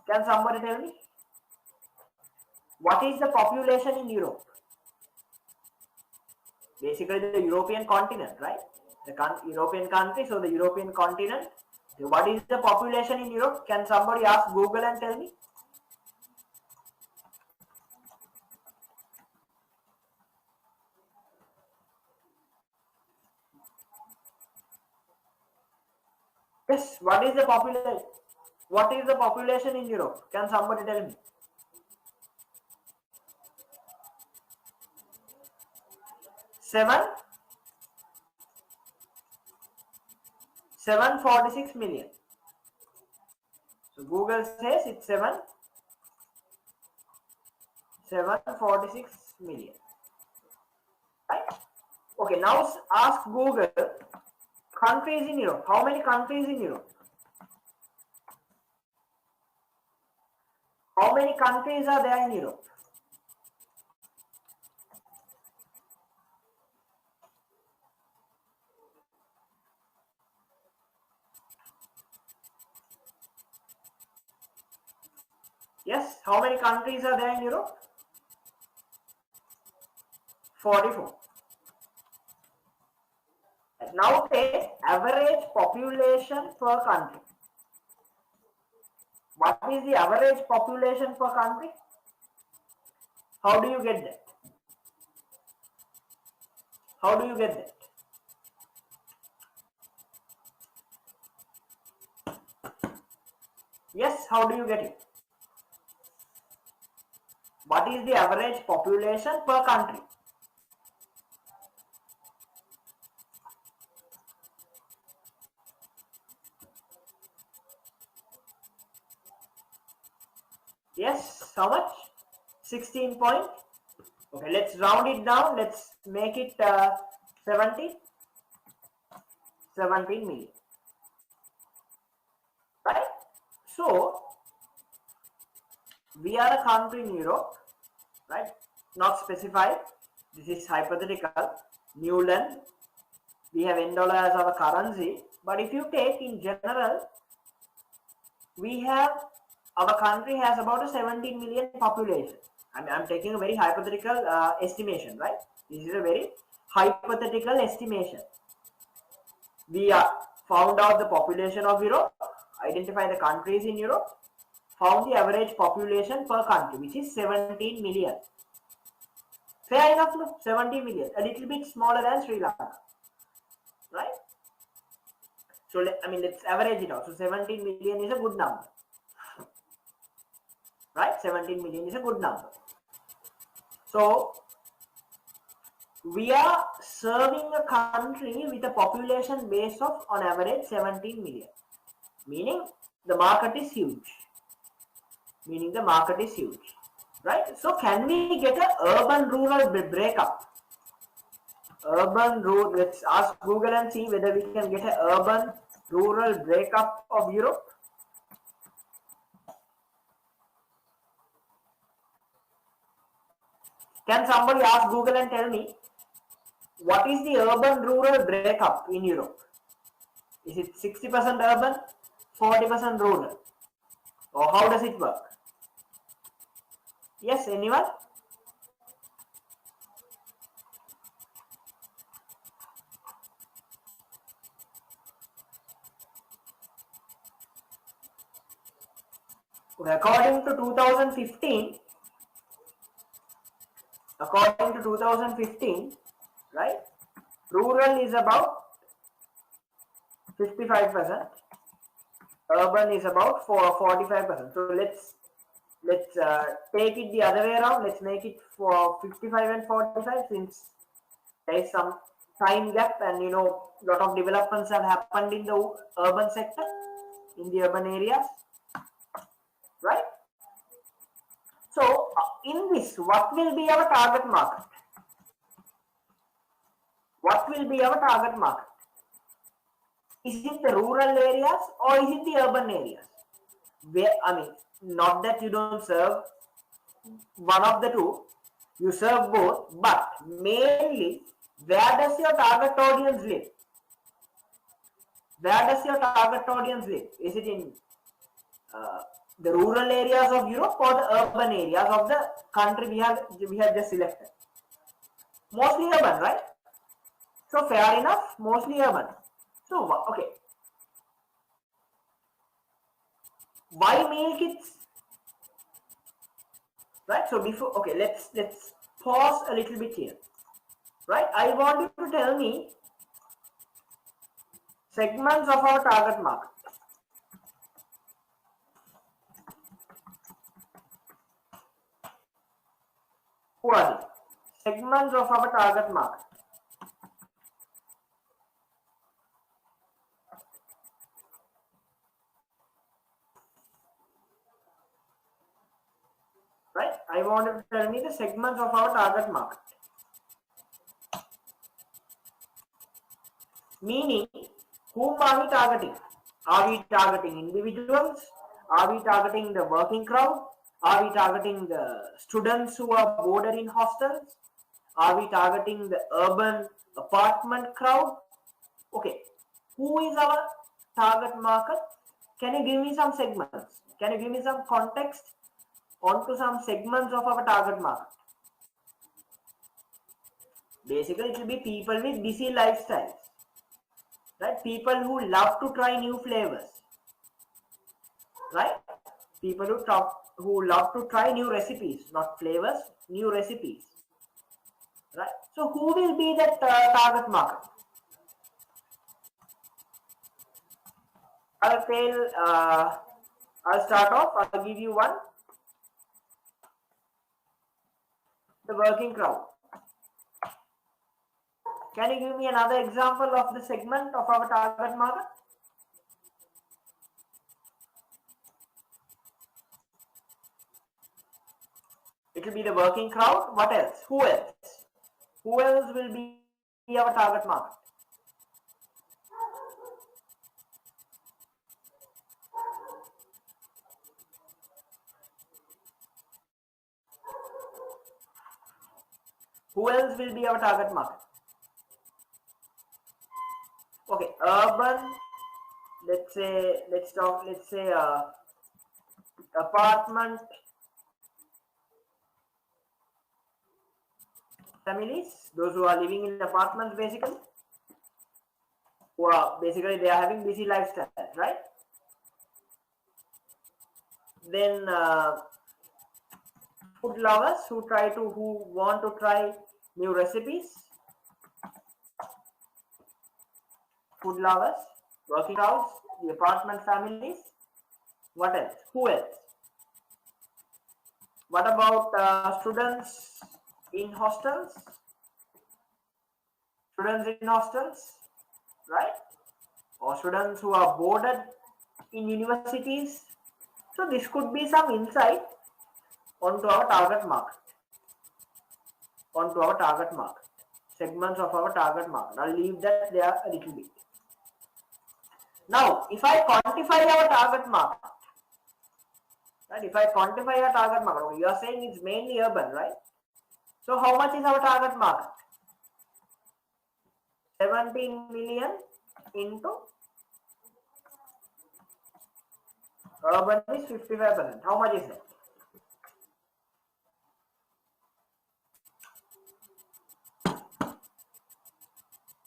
Can somebody tell me? What is the population in Europe? Basically the European continent, right? The European country, so the European continent. What is the population in Europe? Can somebody ask Google and tell me? Yes, what is the population? What is the population in Europe? Can somebody tell me? 746 million. So Google says it's 746 million. Right? Okay, now ask Google countries in Europe. How many countries in Europe? How many countries are there in Europe? Yes, how many countries are there in Europe? 44. Now take average population per country. What is the average population per country? How do you get that? How do you get that? Yes, how do you get it? What is the average population per country? Yes, how much? 16 point. Okay, let's round it down. Let's make it 17 million. Right? So, we are a country in Europe, right? Not specified. This is hypothetical. Newland. We have $N as our currency. But if you take in general, we have, our country has about a 17 million population. I'm taking a very hypothetical estimation, right? This is a very hypothetical estimation. We found out the population of Europe, identify the countries in Europe, found the average population per country, which is 17 million. Fair enough, no? 17 million, a little bit smaller than Sri Lanka, right? So, let's average it out. So, 17 million is a good number, right? 17 million is a good number. So, we are serving a country with a population base of on average 17 million, meaning the market is huge. Right? So, can we get an urban-rural breakup? Urban-rural, let's ask Google and see whether we can get an urban-rural breakup of Europe. Can somebody ask Google and tell me what is the urban-rural breakup in Europe? Is it 60% urban, 40% rural? Or how does it work? Yes, anyone? Okay, according to 2015, right? Rural is about 55%. Urban is about 45%. So let's take it the other way around. Let's make it for 55 and 45, since there is some time gap, and lot of developments have happened in the urban sector, in the urban areas, right? So in this, what will be our target market? What will be our target market? Is it the rural areas or is it the urban areas? Where, not that you don't serve one of the two, you serve both, but mainly, where does your target audience live? Where does your target audience live? Is it in the rural areas of Europe or the urban areas of the country we have just selected? Mostly urban, right? So fair enough, mostly urban. So okay, why meal kits? Right. So before, okay, let's pause a little bit here. Right. I want you to tell me segments of our target market. Who are they? Segments of our target market. Right. I want you to tell me the segments of our target market. Meaning, whom are we targeting? Are we targeting individuals? Are we targeting the working crowd? Are we targeting the students who are boarded in hostels? Are we targeting the urban apartment crowd? Okay, who is our target market? Can you give me some segments? Can you give me some context onto some segments of our target market? Basically, it will be people with busy lifestyles, right? People who love to try new flavors, right? People who love to try new recipes, not flavors, new recipes, right? So, who will be that target market? I'll tell. I'll start off. I'll give you one. The working crowd. Can you give me another example of the segment of our target market? It will be the working crowd. What else? Who else? Who else will be our target market? Who else will be our target market? Okay, urban. Let's say apartment families, those who are living in apartments basically, who are basically they are having busy lifestyles, right? Then food lovers who want to try new recipes, food lovers, working crowds, the apartment families. What else? Who else? What about students in hostels? Students in hostels, right? Or students who are boarded in universities. So this could be some insight onto our target market. Onto our target market. Segments of our target market. I'll leave that there a little bit. Now, if I quantify our target market, right? If I quantify our target market, you are saying it's mainly urban, right? So how much is our target market? 17 million into urban is 55%. How much is that?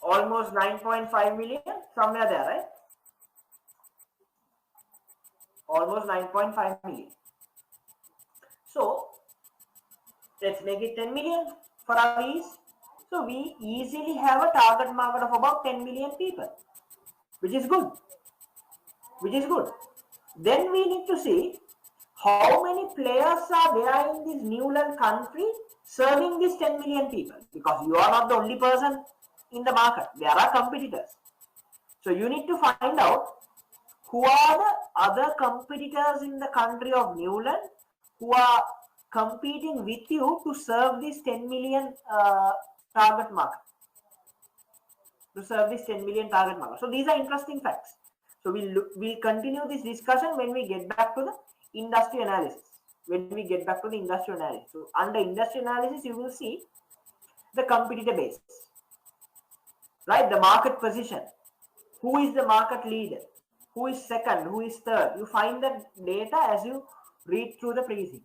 Almost 9.5 million, somewhere there, right? Almost 9.5 million. So let's make it 10 million for our ease. So we easily have a target market of about 10 million people, which is good. Which is good. Then we need to see how many players are there in this Newland country serving these 10 million people, because you are not the only person in the market. There are competitors. So you need to find out who are the other competitors in the country of Newland who are competing with you to serve this 10 million target market. To serve this 10 million target market. So these are interesting facts. So we'll continue this discussion when we get back to the industry analysis. So under industry analysis, you will see the competitor base, right? The market position, Who is the market leader? Who is second? Who is third? You find that data as you read through the pricing.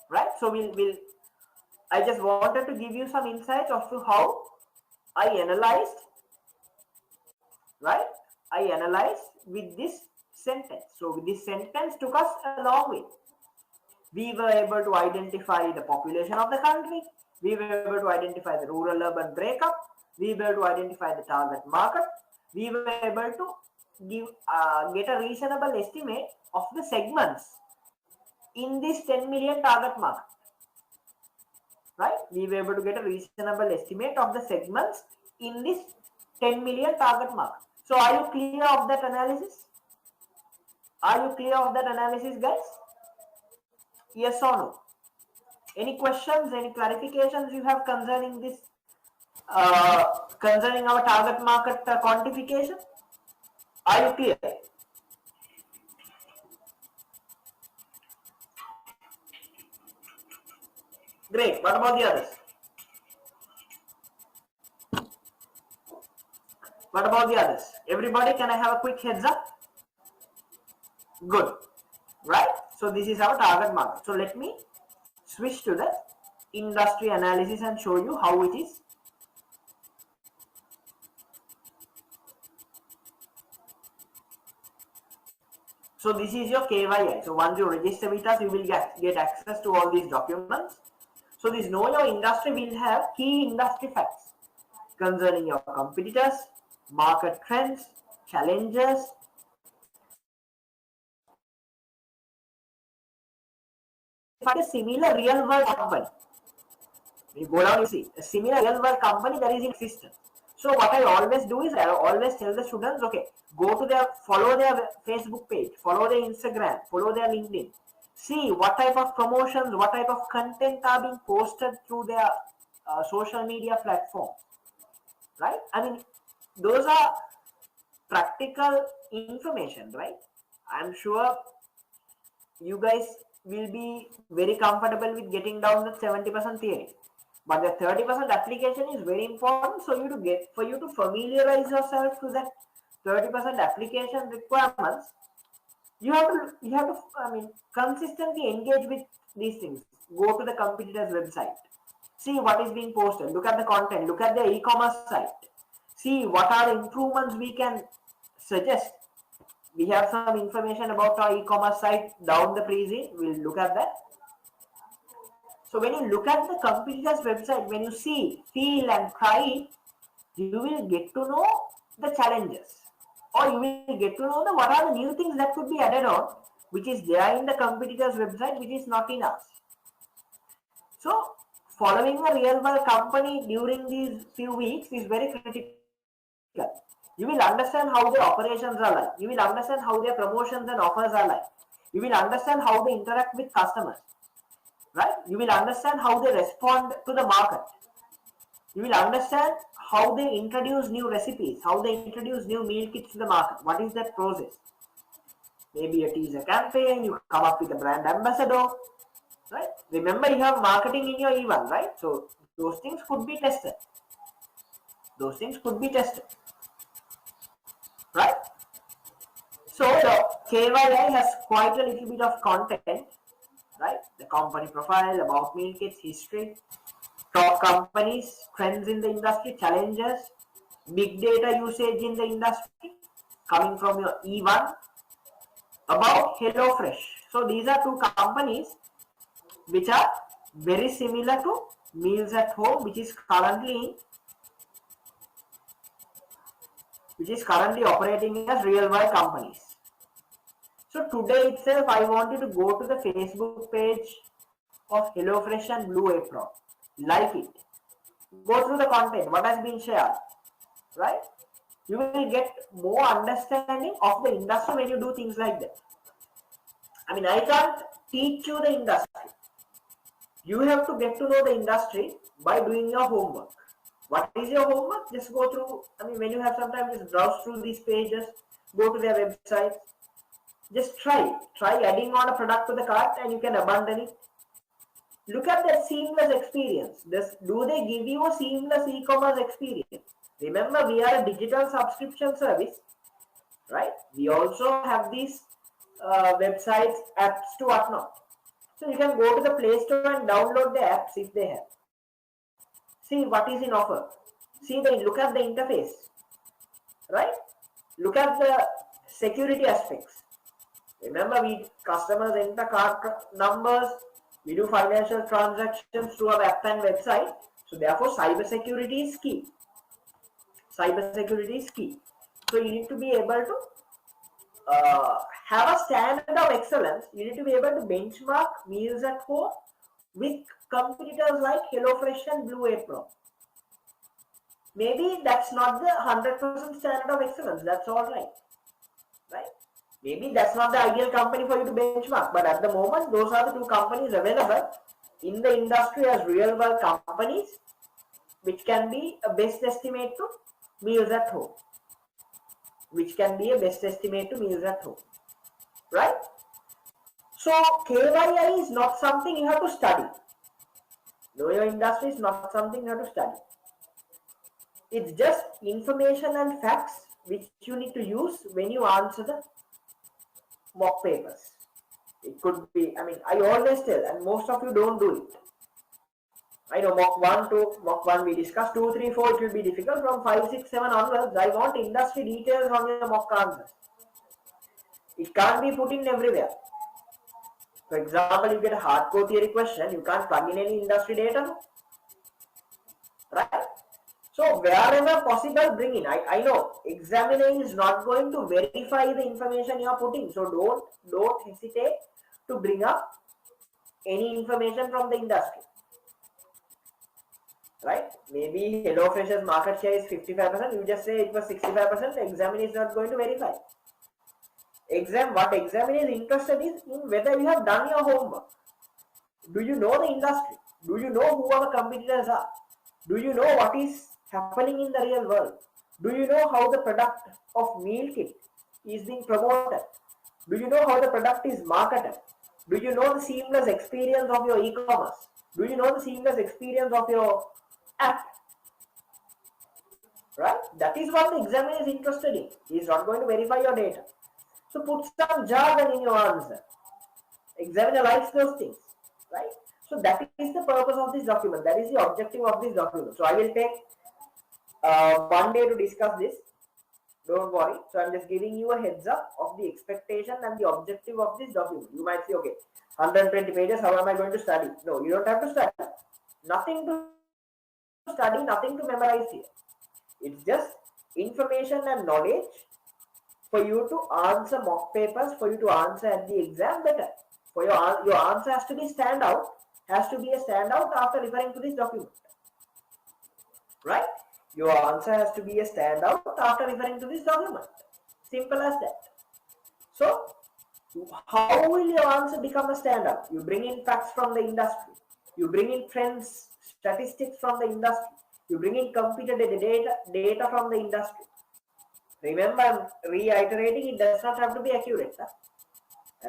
Right? So I just wanted to give you some insights as to how I analyzed, right? I analyzed with this sentence. So this sentence took us a long way. We were able to identify the population of the country. We were able to identify the rural-urban breakup. We were able to identify the target market. We were able to get a reasonable estimate of the segments in this 10 million target market. Right? We were able to get a reasonable estimate of the segments in this 10 million target market. So are you clear of that analysis? Are you clear of that analysis, guys? Yes or no? Any questions, any clarifications you have concerning this, concerning our target market quantification? Are you clear? Great. What about the others? What about the others? Everybody, can I have a quick heads up? Good. Right? So this is our target market. So let me switch to the industry analysis and show you how it is. So this is your KYI. So once you register with us, you will get access to all these documents. So this Know Your Industry will have key industry facts concerning your competitors, market trends, challenges. Find a similar real world company. You go down, you see a similar real world company that is in existence. So what I always do is I always tell the students, okay, follow their Facebook page, follow their Instagram, follow their LinkedIn. See what type of promotions, what type of content are being posted through their social media platforms. Right? I mean, those are practical information, right? I'm sure you guys will be very comfortable with getting down the 70% theory. But the 30% application is very important for you to familiarize yourself to that 30% application requirements. You have to consistently engage with these things. Go to the competitor's website. See what is being posted. Look at the content. Look at the e-commerce site. See what are the improvements we can suggest. We have some information about our e-commerce site down the pre-scene. We'll look at that. So when you look at the competitor's website, when you see, feel and try it, you will get to know the challenges, or you will get to know what are the new things that could be added on, which is there in the competitor's website, which is not in ours. So following a real world company during these few weeks is very critical. You will understand how their operations are like. You will understand how their promotions and offers are like. You will understand how they interact with customers. Right? You will understand how they respond to the market. You will understand how they introduce new recipes, how they introduce new meal kits to the market. What is that process? Maybe a teaser campaign, you come up with a brand ambassador, right? Remember, you have marketing in your E1, right? So those things could be tested. Right? So the KYI has quite a little bit of content, right? The company profile, about meal kits, history, top companies, trends in the industry, challenges, big data usage in the industry, coming from your E1, about HelloFresh. So these are two companies which are very similar to Meals at Home, which is currently operating as real world companies. So today itself, I want you to go to the Facebook page of HelloFresh and Blue Apron. Like it. Go through the content, what has been shared. Right? You will get more understanding of the industry when you do things like that. I mean, I can't teach you the industry. You have to get to know the industry by doing your homework. What is your homework? Just go through, when you have some time, just browse through these pages, go to their website. Just try adding on a product to the cart and you can abandon it. Look at that seamless experience. Do they give you a seamless e-commerce experience? Remember, we are a digital subscription service, right? We also have these websites, apps to whatnot. So you can go to the Play Store and download the apps if they have. See what is in offer. Look at the interface, right? Look at the security aspects. Remember, we customers enter card numbers, we do financial transactions through our app and website. So therefore, cyber security is key. Cyber security is key. So you need to be able to have a standard of excellence. You need to be able to benchmark meals at home with competitors like HelloFresh and Blue Apron. Maybe that's not the 100% standard of excellence. That's all right? Maybe that's not the ideal company for you to benchmark, but at the moment, those are the two companies available in the industry as real world companies, which can be a best estimate to meals at home. Right? So KYI is not something you have to study. Know your industry is not something you have to study. It's just information and facts which you need to use when you answer the mock papers. It could be, I always tell, and most of you don't do it. I know mock 1 we discussed, 2, 3, 4 it will be difficult. From 5, 6, 7 onwards, I want industry details on your mock answers. It can't be put in everywhere. For example, you get a hardcore theory question, you can't plug in any industry data, right? So wherever possible, bring in. I know examiner is not going to verify the information you are putting, so don't hesitate to bring up any information from the industry. Right? Maybe HelloFresh's market share is 55%. You just say it was 65%. The examiner is not going to verify. What examiner is interested in whether you have done your homework. Do you know the industry? Do you know who our competitors are? Do you know what is happening in the real world? Do you know how the product of meal kit is being promoted? Do you know how the product is marketed? Do you know the seamless experience of your e-commerce? Do you know the seamless experience of your app? Right? That is what the examiner is interested in. He is not going to verify your data. So put some jargon in your answer. Examiner likes those things. Right? So that is the purpose of this document. That is the objective of this document. So I will take 1 day to discuss this. Don't worry. So I'm just giving you a heads up of the expectation and the objective of this document. You might say, okay, 120 pages, how am I going to study? No, you don't have to study. Nothing to study, nothing to memorize here. It's just information and knowledge for you to answer mock papers, for you to answer at the exam better. For your answer has to be standout, has to be a standout after referring to this document. Right? Your answer has to be a standout after referring to this document. Simple as that. So, how will your answer become a standout? You bring in facts from the industry. You bring in trends, statistics from the industry. You bring in computer data from the industry. Remember, I'm reiterating, it does not have to be accurate. Huh?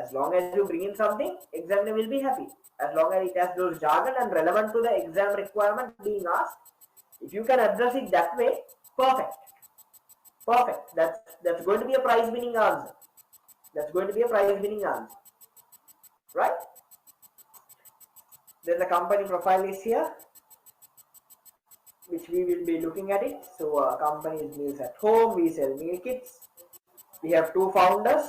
As long as you bring in something, examiner will be happy. As long as it has those jargon and relevant to the exam requirement being asked, if you can address it that way, perfect. Perfect. That's going to be a prize-winning answer. That's going to be a prize-winning answer. Right? Then the company profile is here, which we will be looking at it. So our company is Meals at Home. We sell meal kits. We have 2 founders.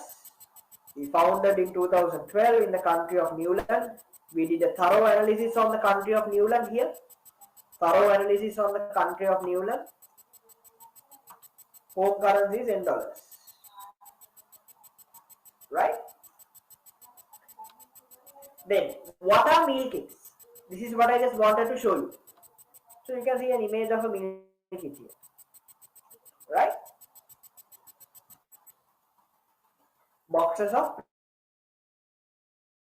We founded in 2012 in the country of Newland. We did a thorough analysis on the country of Newland here. Thorough analysis on the country of Newland. Home currency is $10. Right? Then, what are meal kits? This is what I just wanted to show you. So you can see an image of a meal kit here. Right? Boxes of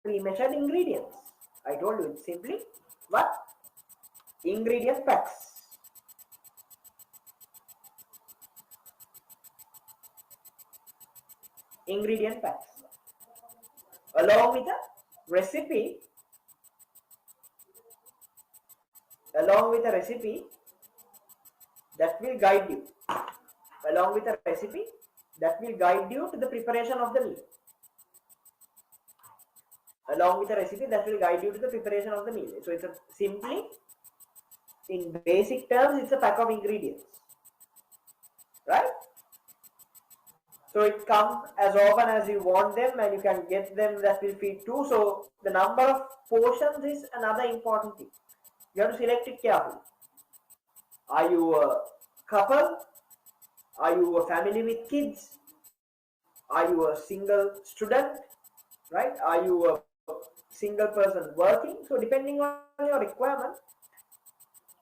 pre-measured ingredients. I told you it's simply what? Ingredient packs. Ingredient packs. Along with a recipe. that will guide you, along with a recipe that will guide you to the preparation of the meal. Along with a recipe that will guide you to the preparation of the meal. So it's simply, in basic terms, it's a pack of ingredients, right? So it comes as often as you want them, and you can get them that will feed too. So the number of portions is another important thing. You have to select it carefully. Are you a couple? Are you a family with kids? Are you a single student? Right? Are you a single person working? So depending on your requirement,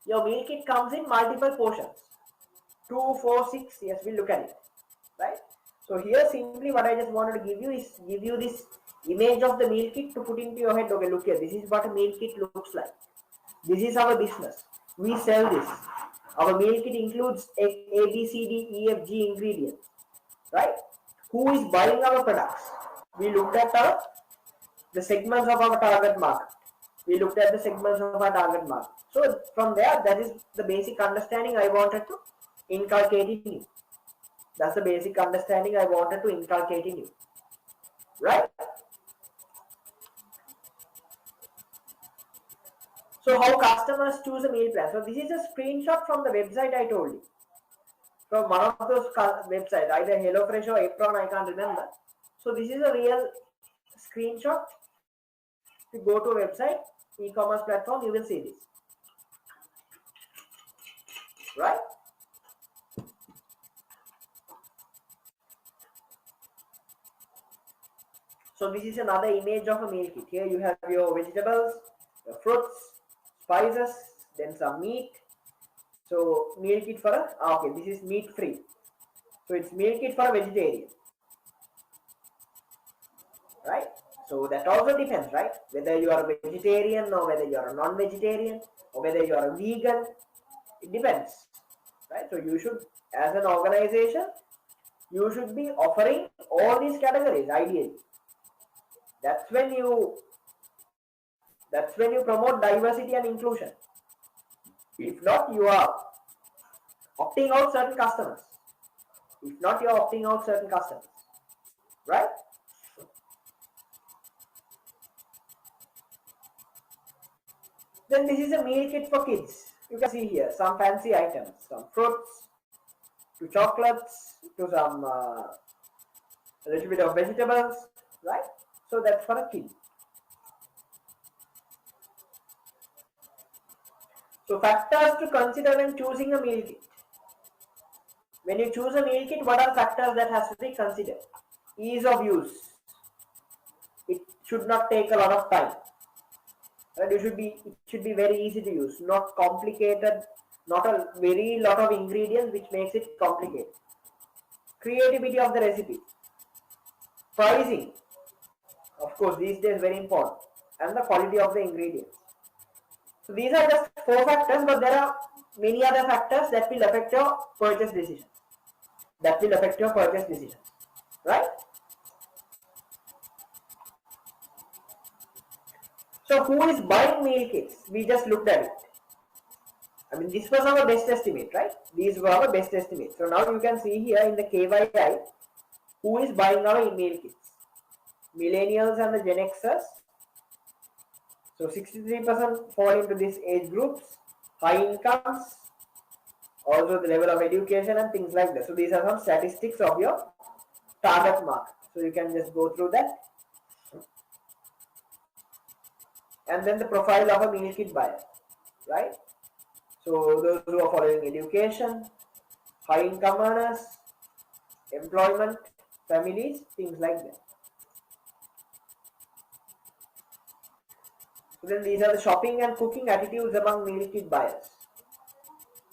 your meal kit comes in multiple portions. 2, 4, 6. Yes, we'll look at it. Right? So here simply what I just wanted to give you is give you this image of the meal kit to put into your head. Okay, look here. This is what a meal kit looks like. This is our business. We sell this. Our meal kit includes A, B, C, D, E, F, G ingredients. Right? Who is buying our products? We looked at the segments of our target market. We looked at the segments of our target market. So from there, that is the basic understanding I wanted to inculcate in you. That's the basic understanding I wanted to inculcate in you. Right? So how customers choose a meal plan. So this is a screenshot from the website I told you. From one of those websites, either HelloFresh or Apron, I can't remember. So this is a real screenshot. If you go to a website, e-commerce platform, you will see this. Right? So this is another image of a meal kit. Here you have your vegetables, your fruits, spices, then some meat. So meal kit for a, okay, this is meat free. So it's meal kit for a vegetarian. Right? So that also depends, right? Whether you are a vegetarian or whether you are a non-vegetarian or whether you are a vegan, it depends. Right? So you should, as an organization, you should be offering all these categories ideally. That's when you promote diversity and inclusion. If not, you are opting out certain customers. If not, you are opting out certain customers. Right? Then this is a meal kit for kids. You can see here some fancy items, some fruits, to chocolates, to some a little bit of vegetables, right? So that's for a kid. So factors to consider when choosing a meal kit. When you choose a meal kit, what are factors that has to be considered? Ease of use. It should not take a lot of time. Right? It should be very easy to use, not complicated, not a very lot of ingredients which makes it complicated. Creativity of the recipe. Pricing. Of course, these days very important. And the quality of the ingredients. So these are just 4 factors, but there are many other factors that will affect your purchase decision. Right? So who is buying meal kits? We just looked at it. I mean, this was our best estimate, right? These were our best estimates. So now you can see here in the KYI, who is buying our meal kits? Millennials and the Gen Xers. So 63% fall into these age groups. High incomes, also the level of education and things like that. So these are some statistics of your target market. So you can just go through that. And then the profile of a meal kit buyer, right? So those who are following education, high income earners, employment, families, things like that. So then these are the shopping and cooking attitudes among meal kit buyers.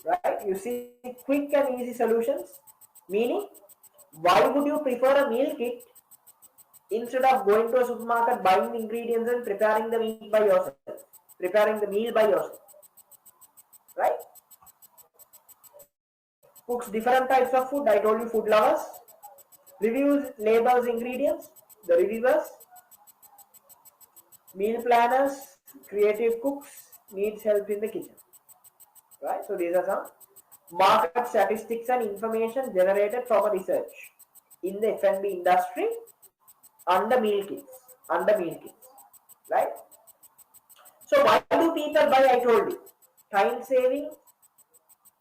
Right? You see quick and easy solutions, meaning why would you prefer a meal kit instead of going to a supermarket, buying the ingredients and preparing the meal by yourself? Right? Cooks different types of food. I told you, food lovers. Reviews, labels, ingredients, the reviewers. Meal planners, creative cooks, needs help in the kitchen. Right? So these are some market statistics and information generated from a research in the F&B industry under meal kits, right? So why do people buy? I told you, time saving,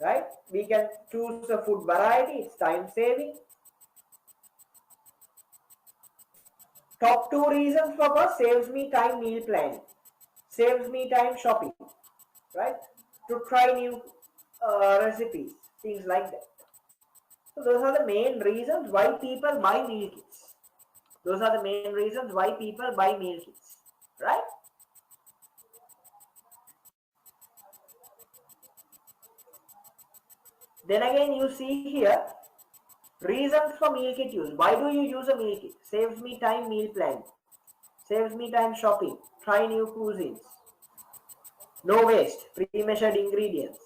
right? We can choose a food variety, it's time saving. Top 2 reasons for us: saves me time meal planning, saves me time shopping, right? To try new recipes, things like that. So those are the main reasons why people buy meal kits. Those are the main reasons why people buy meal kits, right? Then again, you see here reasons for meal kit use. Why do you use a meal kit? Saves me time meal planning, saves me time shopping, try new cuisines, no waste, pre-measured ingredients,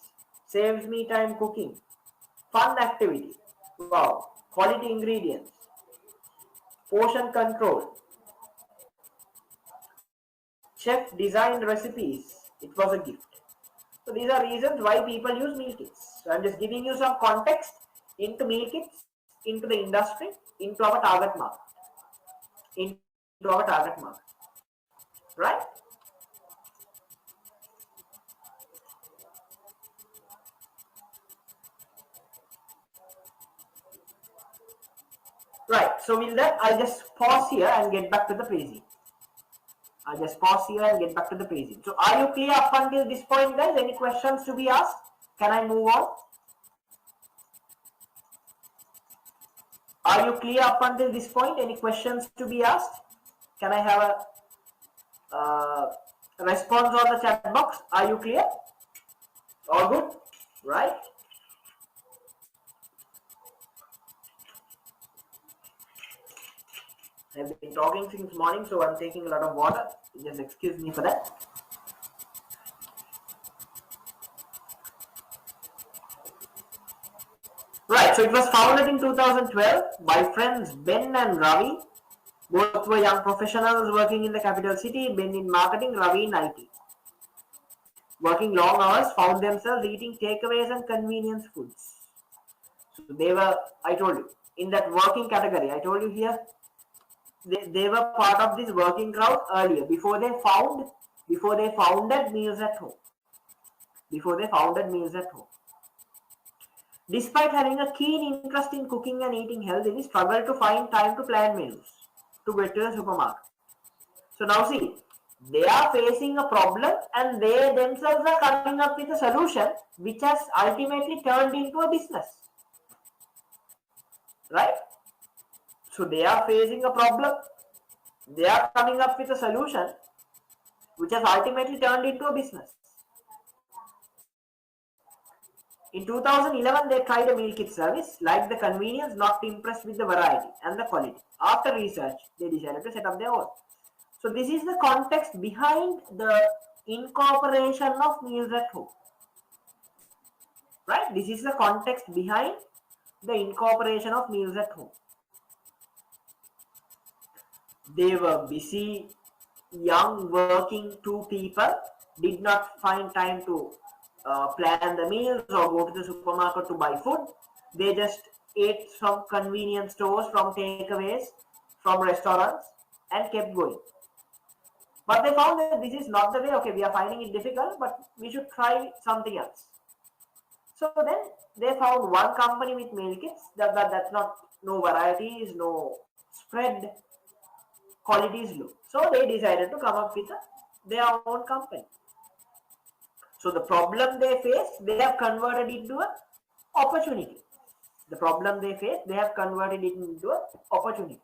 saves me time cooking, fun activity, wow, quality ingredients, portion control, chef designed recipes, it was a gift. So these are reasons why people use meal kits. So I'm just giving you some context into meal kits, into the industry, into our target market, right? Right, so with that, I'll just pause here and get back to the paging. So are you clear up until this point, guys? Any questions to be asked? Can I move on? Are you clear up until this point? Any questions to be asked? Can I have a response on the chat box? Are you clear? All good? Right? I've been talking since morning, so I'm taking a lot of water. Just excuse me for that. Right, so it was founded in 2012 by friends Ben and Ravi. Both were young professionals working in the capital city, Ben in marketing, Ravi in IT. Working long hours, found themselves eating takeaways and convenience foods. So they were, I told you, in that working category. I told you here, they were part of this working crowd earlier, before they founded meals at home. Despite having a keen interest in cooking and eating healthy, they struggled to find time to plan menus to get to the supermarket. So now see, they are facing a problem and they themselves are coming up with a solution which has ultimately turned into a business. Right? So they are facing a problem, they are coming up with a solution which has ultimately turned into a business. In 2011, they tried a meal kit service, liked the convenience, not impressed with the variety and the quality. After research, they decided to set up their own. So this is the context behind the incorporation of meals at home. Right? This is the context behind the incorporation of meals at home. They were busy, young, working two people, did not find time to plan the meals or go to the supermarket to buy food. They just ate from convenience stores, from takeaways, from restaurants, and kept going. But they found that this is not the way. Okay, we are finding it difficult, but we should try something else. So then they found one company with meal kits. That's not, no varieties, no spread, quality is low. So they decided to come up with their own company. So the problem they face, they have converted it into an opportunity. The problem they face, they have converted it into an opportunity.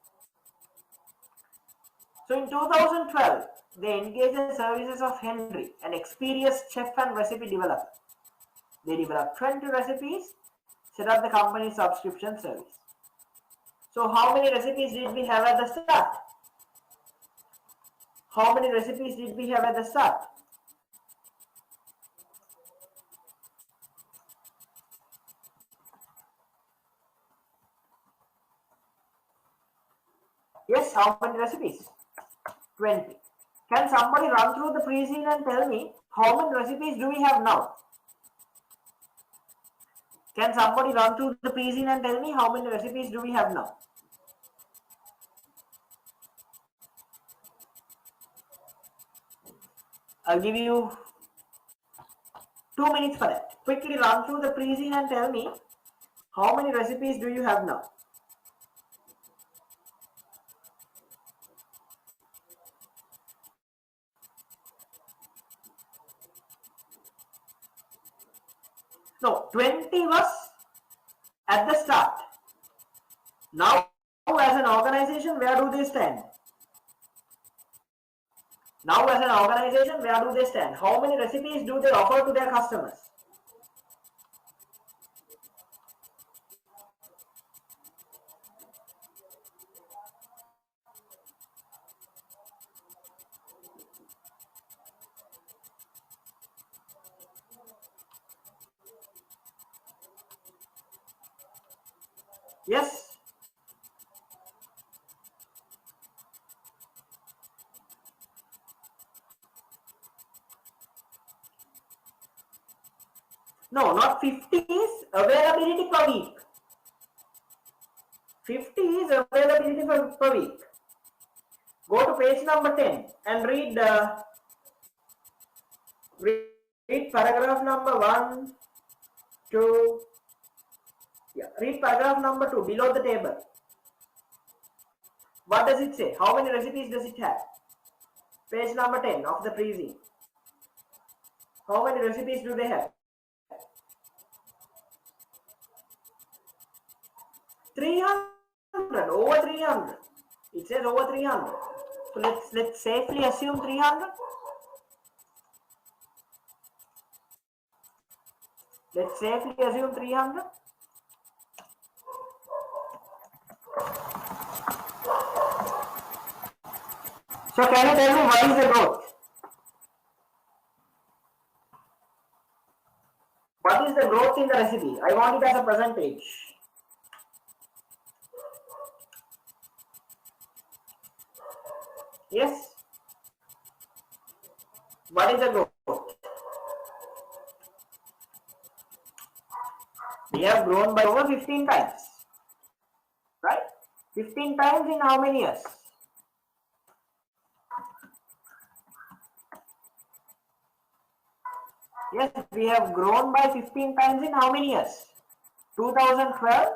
So in 2012, they engaged the services of Henry, an experienced chef and recipe developer. They developed 20 recipes, set up the company's subscription service. So how many recipes did we have at the start? Yes, how many recipes? 20. Can somebody run through the pre-scene and tell me how many recipes do we have now? Can somebody run through the pre-scene and tell me how many recipes do we have now? I'll give you 2 minutes for that. Quickly run through the pre-scene and tell me how many recipes do you have now? No, 20 was at the start. Now, as an organization, where do they stand? Now, as an organization, where do they stand? How many recipes do they offer to their customers? Yes. No, not 50 is availability per week. 50 is availability per week. Go to page number 10 and read paragraph number 1, 2. Yeah, read paragraph number 2 below the table. What does it say? How many recipes does it have? Page number 10 of the pre-scene. How many recipes do they have? 300, over 300. It says over 300. So let's safely assume 300. Let's safely assume 300. So can you tell me what is the growth? What is the growth in the recipe? I want it as a percentage. Yes. What is the growth? We have grown by over 15 times. Right? 15 times in how many years? Yes, we have grown by 15 times in how many years? 2012.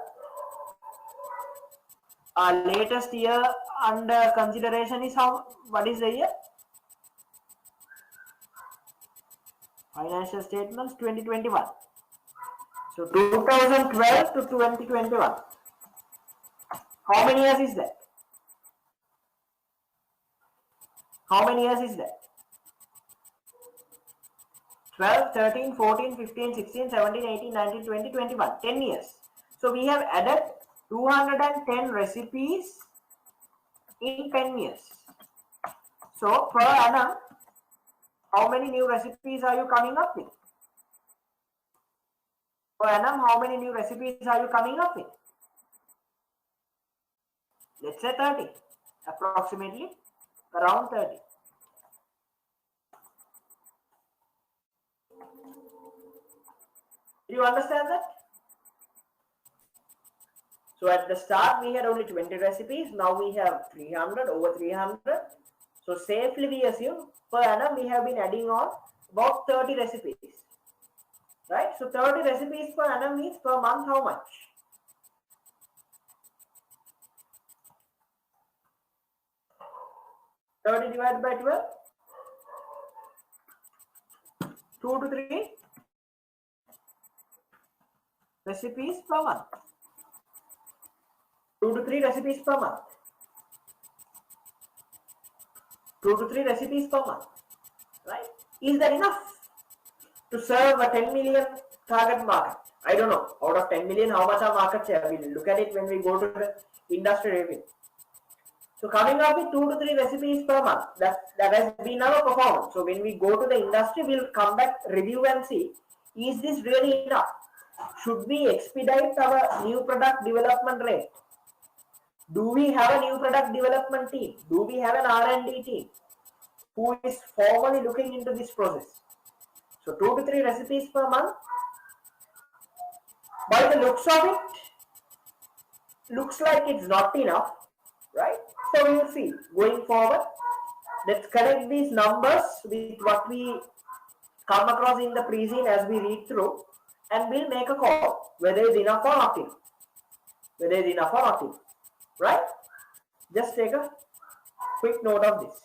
Our latest year under consideration is how? What is the year? Financial statements 2021. So 2012 to 2021. How many years is that? How many years is that? 12, 13, 14, 15, 16, 17, 18, 19, 20, 21. 10 years. So we have added 210 recipes in 10 years. So per annum, how many new recipes are you coming up with? Per annum, how many new recipes are you coming up with? Let's say 30, approximately around 30. Do you understand that? So at the start we had only 20 recipes, now we have 300, over 300. So safely we assume per annum we have been adding on about 30 recipes. Right? So 30 recipes per annum means per month how much? $30 divided by 12? 2 to 3 recipes per month. 2 to 3 recipes per month. 2 to 3 recipes per month. Right? Is that enough to serve a 10 million target market? I don't know. Out of 10 million, how much our market share? We'll look at it when we go to the industry review. So coming up with 2 to 3 recipes per month, that has been our performance. So when we go to the industry, we'll come back, review and see, is this really enough? Should we expedite our new product development rate? Do we have a new product development team? Do we have an R&D team who is formally looking into this process? So 2 to 3 recipes per month By the looks of it, looks like it's not enough, right? So we will see going forward. Let's connect these numbers with what we come across in the pre-scene as we read through, and we'll make a call whether it's enough or not enough. Whether it's enough or not enough, right? Just take a quick note of this.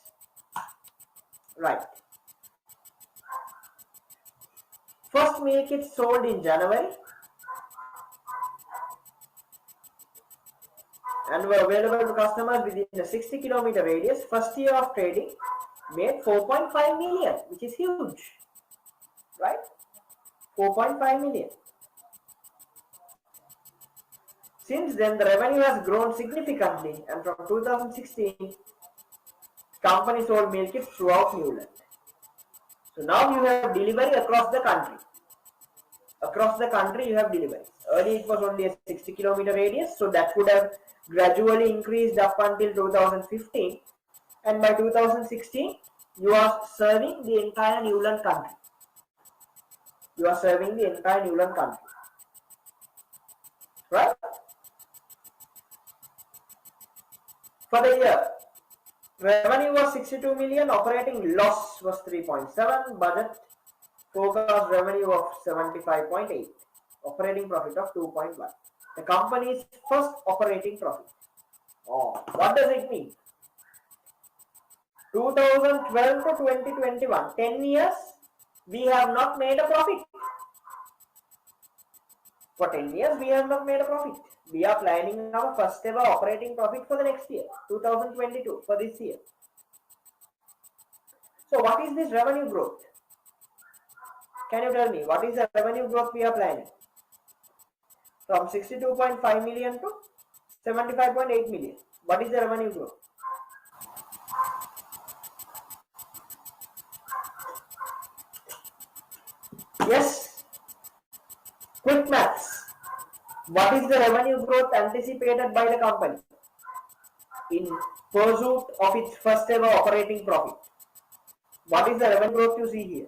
Right. First milk kit sold in January and were available to customers within a 60-kilometer radius. First year of trading made 4.5 million, which is huge, right? 4.5 million. Since then, the revenue has grown significantly, and from 2016, company sold meal kits throughout Newland. So now you have delivery across the country. Across the country, you have delivery. Earlier, it was only a 60-kilometer radius, so that would have gradually increased up until 2015. And by 2016, you are serving the entire Newland country. You are serving the entire Newland country. Right? For the year, revenue was 62 million, operating loss was 3.7, budget forecast revenue of 75.8, operating profit of 2.1. The company's first operating profit. Oh, what does it mean? 2012 to 2021, 10 years, we have not made a profit. For 10 years, we have not made a profit. We are planning our first ever operating profit for the next year, 2022, for this year. So what is this revenue growth? Can you tell me, what is the revenue growth we are planning? From 62.5 million to 75.8 million. What is the revenue growth? Yes. Quick maths. What is the revenue growth anticipated by the company in pursuit of its first ever operating profit? What is the revenue growth you see here?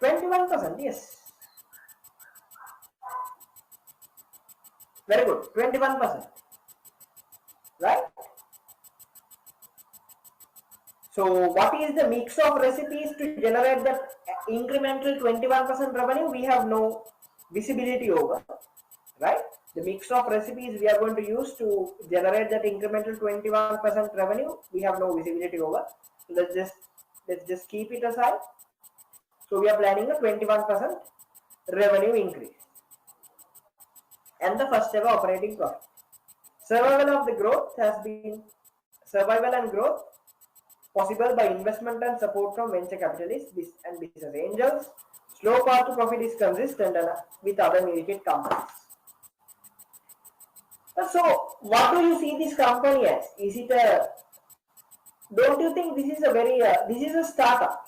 %, yes. Very good, 21%. Right? So what is the mix of recipes to generate that incremental 21% revenue? We have no visibility over, right? The mix of recipes we are going to use to generate that incremental 21% revenue, we have no visibility over. So let's just keep it aside. So we are planning a 21% revenue increase and the first ever operating profit. Survival and growth possible by investment and support from venture capitalists and business angels. Slow path to profit is consistent with other meal kit companies. So what do you see this company as? Is it a, don't you think this is a very, this is a startup?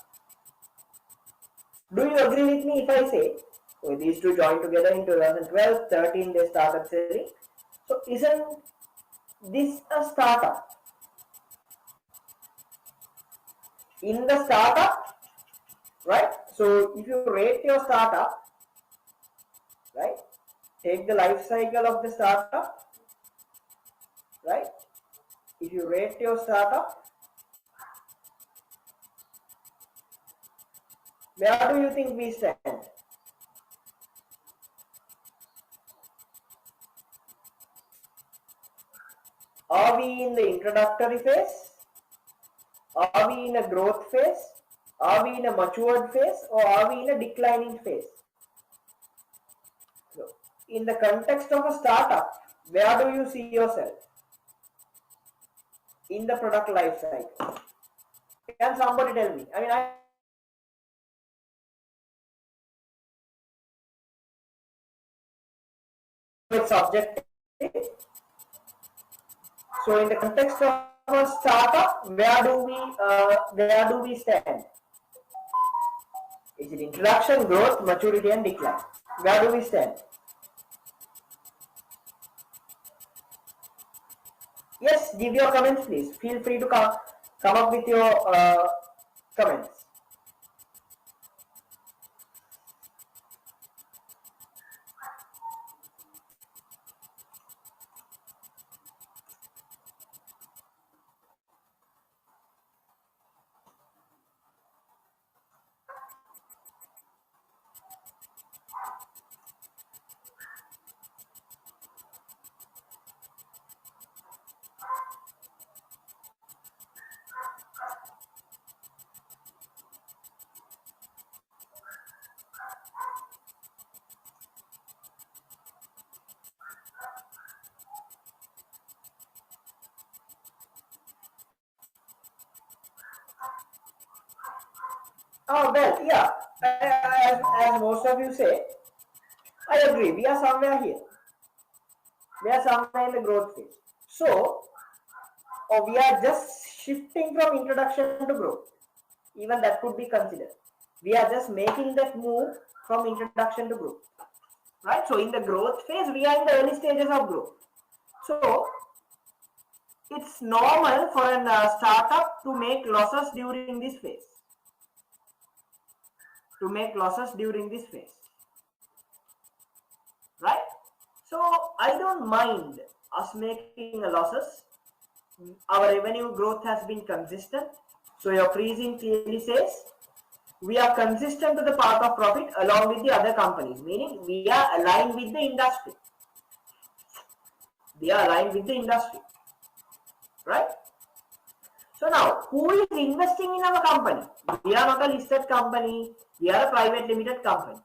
Do you agree with me if I say, oh, these two joined together in 2012, 13 they started selling. So isn't this a startup? In the startup, right? So if you rate your startup, right? Take the life cycle of the startup, right? If you rate your startup, where do you think we stand? Are we in the introductory phase? Are we in a growth phase? Are we in a matured phase? Or are we in a declining phase? So, in the context of a startup, where do you see yourself? In the product life cycle. Can somebody tell me? I mean, it's subjective. So in the context of a startup, where do we stand? Is it introduction, growth, maturity, and decline? Where do we stand? Yes, give your comments, please. Feel free to come up with your comments. Oh, well, yeah. As most of you say, I agree. We are somewhere here. We are somewhere in the growth phase. So, we are just shifting from introduction to growth. Even that could be considered. We are just making that move from introduction to growth. Right? So, in the growth phase, we are in the early stages of growth. So, it's normal for a startup to make losses during this phase. Right? So I don't mind us making a losses. Our revenue growth has been consistent. So your freezing clearly says we are consistent to the path of profit along with the other companies, meaning we are aligned with the industry. Right? So now, who is investing in our company? We are not a listed company. We are a private limited company.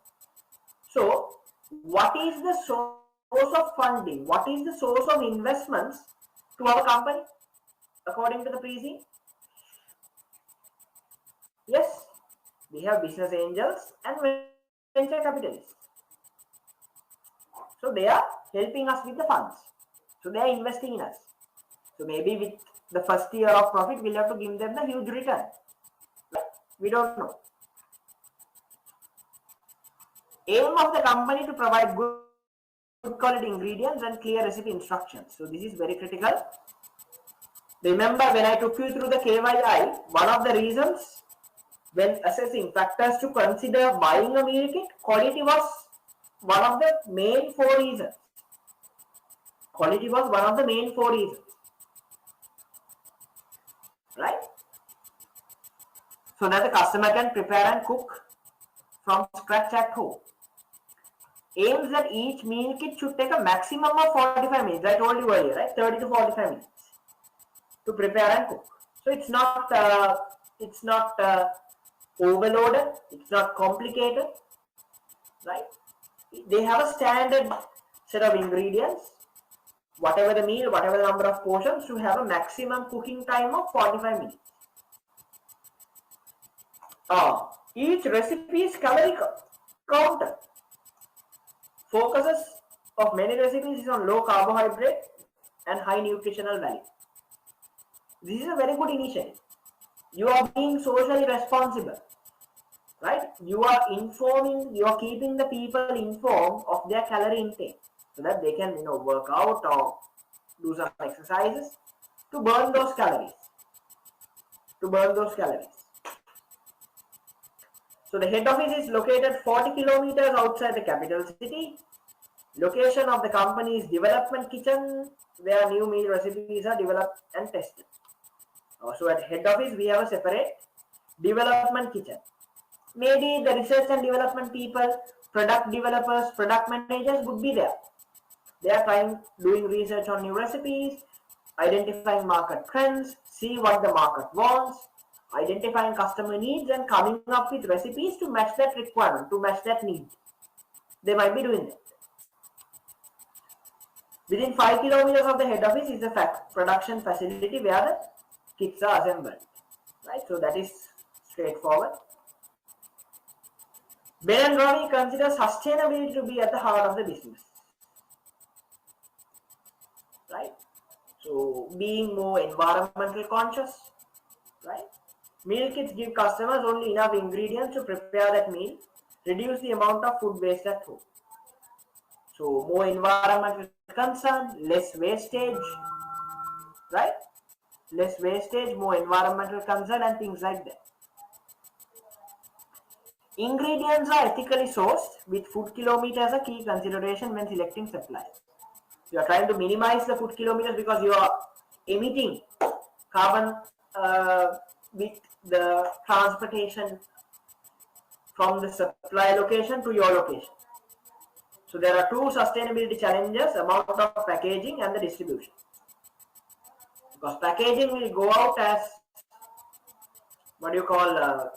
So, what is the source of funding? What is the source of investments to our company according to the pre-seed? Yes, we have business angels and venture capitalists. So they are helping us with the funds. So they are investing in us. So maybe with the first year of profit, we'll have to give them the huge return. We don't know. Aim of the company to provide good quality ingredients and clear recipe instructions. So this is very critical. Remember when I took you through the KYI, one of the reasons when assessing factors to consider buying a meal kit, quality was one of the main 4 reasons. Right? So that the customer can prepare and cook from scratch at home. Aims that each meal kit should take a maximum of 45 minutes. I told you earlier, right? 30 to 45 minutes to prepare and cook. So it's not overloaded. It's not complicated, right? They have a standard set of ingredients. Whatever the meal, whatever the number of portions, to have a maximum cooking time of 45 minutes. Each recipe is calorie counter. Focuses of many recipes is on low carbohydrate and high nutritional value. This is a very good initiative. You are being socially responsible, right? You are keeping the people informed of their calorie intake so that they can, work out or do some exercises to burn those calories. So the head office is located 40 kilometers outside the capital city. Location of the company's development kitchen where new meal recipes are developed and tested. So at head office we have a separate development kitchen. Maybe the research and development people, product developers, product managers would be there. They are doing research on new recipes, identifying market trends, see what the market wants, identifying customer needs and coming up with recipes to match that requirement, to match that need. They might be doing that. Within 5 kilometers of the head office is the production facility where the kits are assembled. Right? So that is straightforward. Ben and Ronnie consider sustainability to be at the heart of the business. Right? So being more environmental conscious, right? Meal kits give customers only enough ingredients to prepare that meal, reduce the amount of food waste at home. So more environmental concern, less wastage, right? Less wastage, more environmental concern, and things like that. Ingredients are ethically sourced with food kilometer as a key consideration when selecting supplies. You are trying to minimize the food kilometers because you are emitting carbon with the transportation from the supply location to your location. So there are two sustainability challenges: amount of packaging and the distribution. Because packaging will go out as what do you call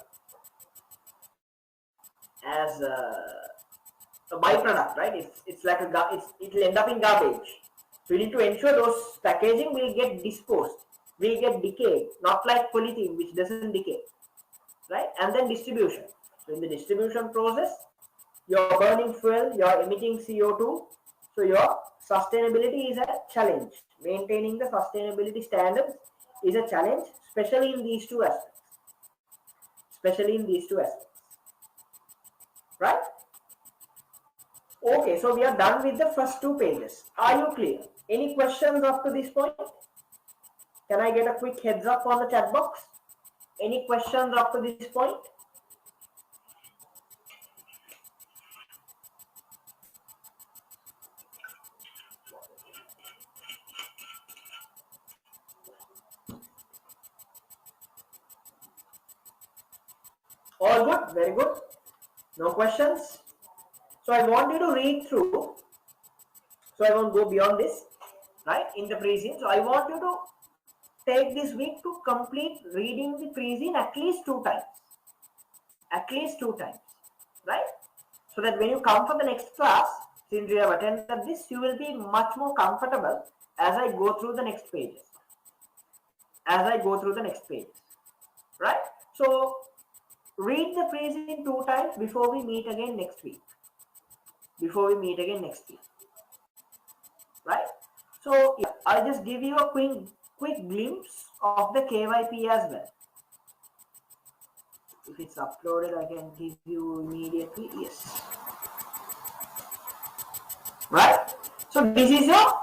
as a byproduct, right? It's like it will end up in garbage. So you need to ensure those packaging will get disposed, will get decayed, not like polythene which doesn't decay, right? And then distribution. So in the distribution process, you're burning fuel, you're emitting CO2. So your sustainability is a challenge. Maintaining the sustainability standards is a challenge, especially in these two aspects. Right? Okay, so we are done with the first two pages. Are you clear? Any questions up to this point? Can I get a quick heads up on the chat box? Any questions up to this point? All good? Very good. No questions? So I want you to read through. So I won't go beyond this, right? In the pre-scene. So I want you to take this week to complete reading the pre-scene at least 2 times. At least 2 times, right? So that when you come for the next class, since you have attended this, you will be much more comfortable as I go through the next pages. Right? So read the pre-scene 2 times before we meet again next week. Right? So yeah, I'll just give you a quick glimpse of the KYP as well. If it's uploaded, I can give you immediately. Yes. Right? So this is your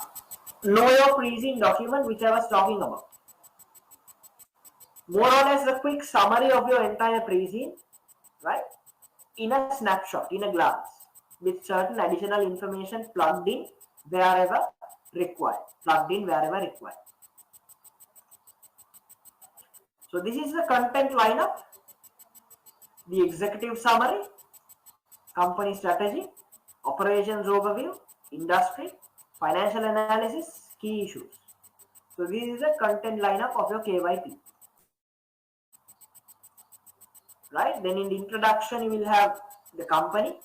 know your pre-scene document which I was talking about. More or less a quick summary of your entire pre-scene, right? In a snapshot, in a glance, with certain additional information plugged in wherever required. So this is the content lineup, the executive summary, company strategy, operations overview, industry, financial analysis, key issues. So this is the content lineup of your KYP. Right? Then in the introduction, you will have the company.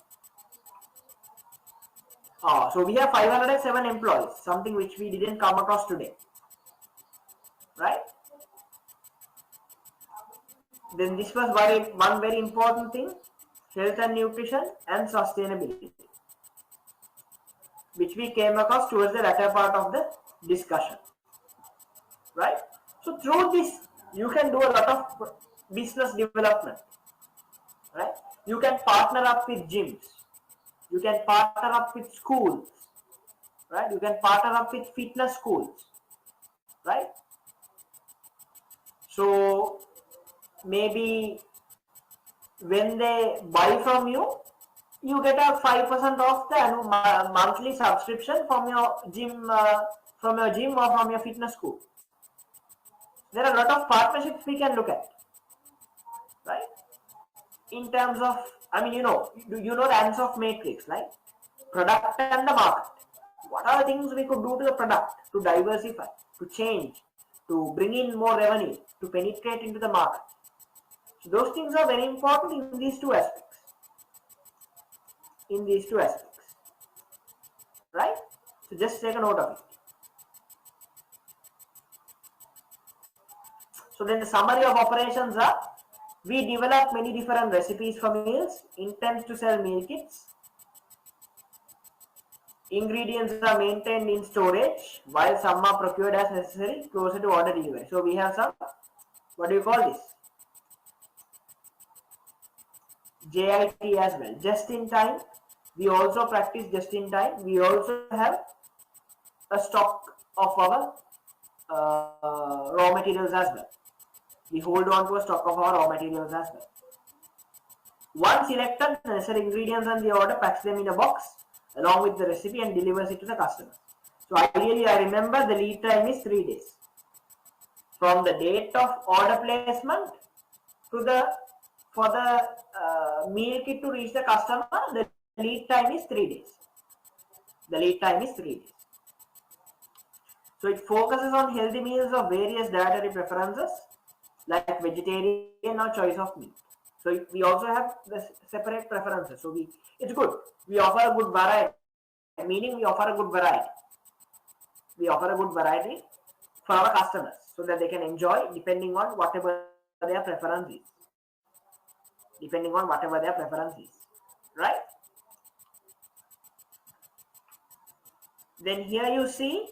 So we have 507 employees, something which we didn't come across today. Right? Then this was one very important thing, health and nutrition and sustainability, which we came across towards the latter part of the discussion. Right? So through this, you can do a lot of business development. Right? You can partner up with gyms. You can partner up with schools. Right? You can partner up with fitness schools. Right? So maybe when they buy from you, you get a 5% off the monthly subscription from your gym, or from your fitness school. There are a lot of partnerships we can look at, right? In terms of, you know the answer of matrix, like product and the market. What are the things we could do to the product to diversify, to change, to bring in more revenue, to penetrate into the market? So those things are very important in these two aspects. Right? So just take a note of it. So then the summary of operations are: we develop many different recipes for meals, intends to sell meal kits. Ingredients are maintained in storage, while some are procured as necessary closer to order delivery. So we have some, what do you call this? JIT as well, just in time. We also practice just in time. We also have a stock of our raw materials as well. We hold on to a stock of our raw materials as well. Once selected the necessary ingredients and the order, packs them in a box along with the recipe and delivers it to the customer. So ideally, I remember the lead time is 3 days. From the date of order placement to for the meal kit to reach the customer, the lead time is 3 days. The lead time is 3 days. So it focuses on healthy meals of various dietary preferences like vegetarian or choice of meat. So we also have the separate preferences. So it's good. We offer a good variety, meaning we offer a good variety. We offer a good variety for our customers so that they can enjoy depending on whatever their preference is. Depending on whatever their preference is. Right? Then here you see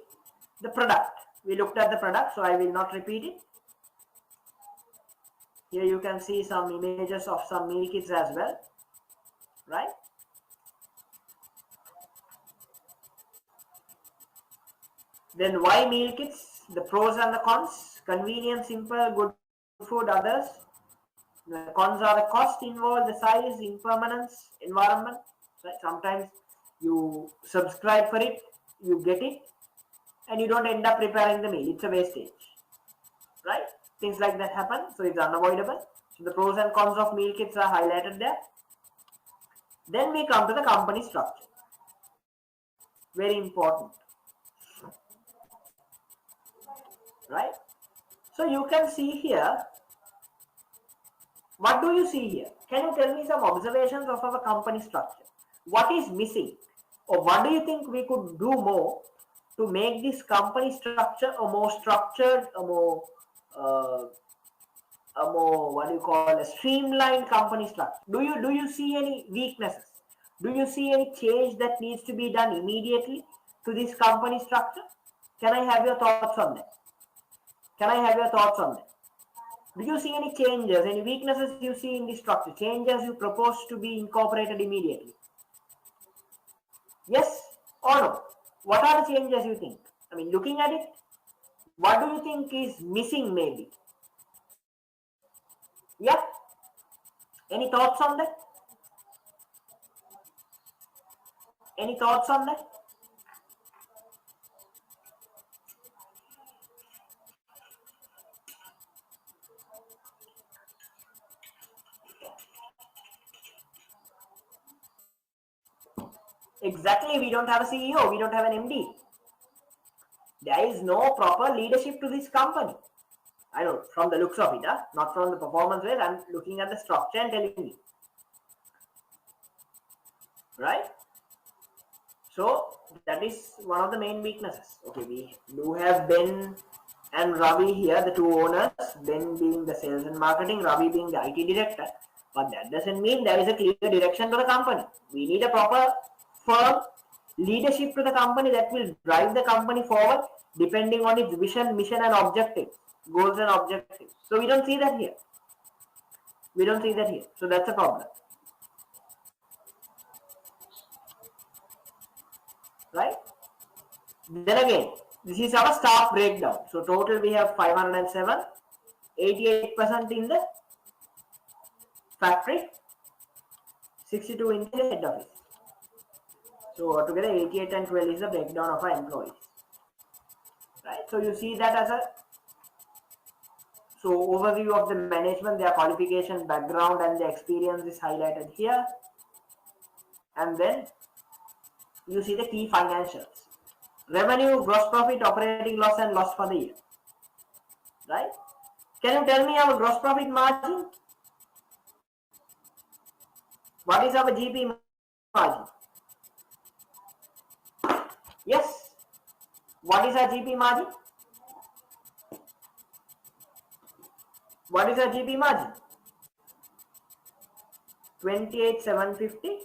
the product. We looked at the product, so I will not repeat it. Here you can see some images of some meal kits as well, right? Then why meal kits? The pros and the cons. Convenient, simple, good food, others. The cons are the cost involved, the size, impermanence, environment. Right? Sometimes you subscribe for it, you get it, and you don't end up preparing the meal. It's a wastage, right? Things like that happen, so it's unavoidable. So the pros and cons of meal kits are highlighted there. Then we come to the company structure. Very important, right? So you can see here, what do you see here? Can you tell me some observations of our company structure? What is missing? Or what do you think we could do more to make this company structure a more structured, a more what do you call, a streamlined company structure? Do you see any weaknesses? Do you see any change that needs to be done immediately to this company structure? Can I have your thoughts on that? Can I have your thoughts on that? Do you see any changes, any weaknesses you see in this structure? Changes you propose to be incorporated immediately? Yes or no? What are the changes you think? I mean, looking at it, what do you think is missing maybe? Yeah? Any thoughts on that? Any thoughts on that? Exactly, we don't have a CEO, we don't have an MD. There is no proper leadership to this company. I know, from the looks of it, not from the performance ways. I'm looking at the structure and telling you. Right? So, that is one of the main weaknesses. Okay, we do have Ben and Ravi here, the two owners. Ben being the sales and marketing, Ravi being the IT director. But that doesn't mean there is a clear direction to the company. We need a proper, firm leadership to the company that will drive the company forward depending on its vision, mission and objectives, goals and objectives. So we don't see that here. We don't see that here. So that's a problem. Right? Then again, this is our staff breakdown. So total we have 507, 88% in the factory, 62 in the head office. So altogether 88 and 12 is the breakdown of our employees. Right? So you see that as a overview of the management, their qualification, background and the experience is highlighted here. And then you see the key financials. Revenue, gross profit, operating loss and loss for the year. Right? Can you tell me our gross profit margin? What is our GP margin? Yes. What is our GP margin? What is our GP margin? 28,750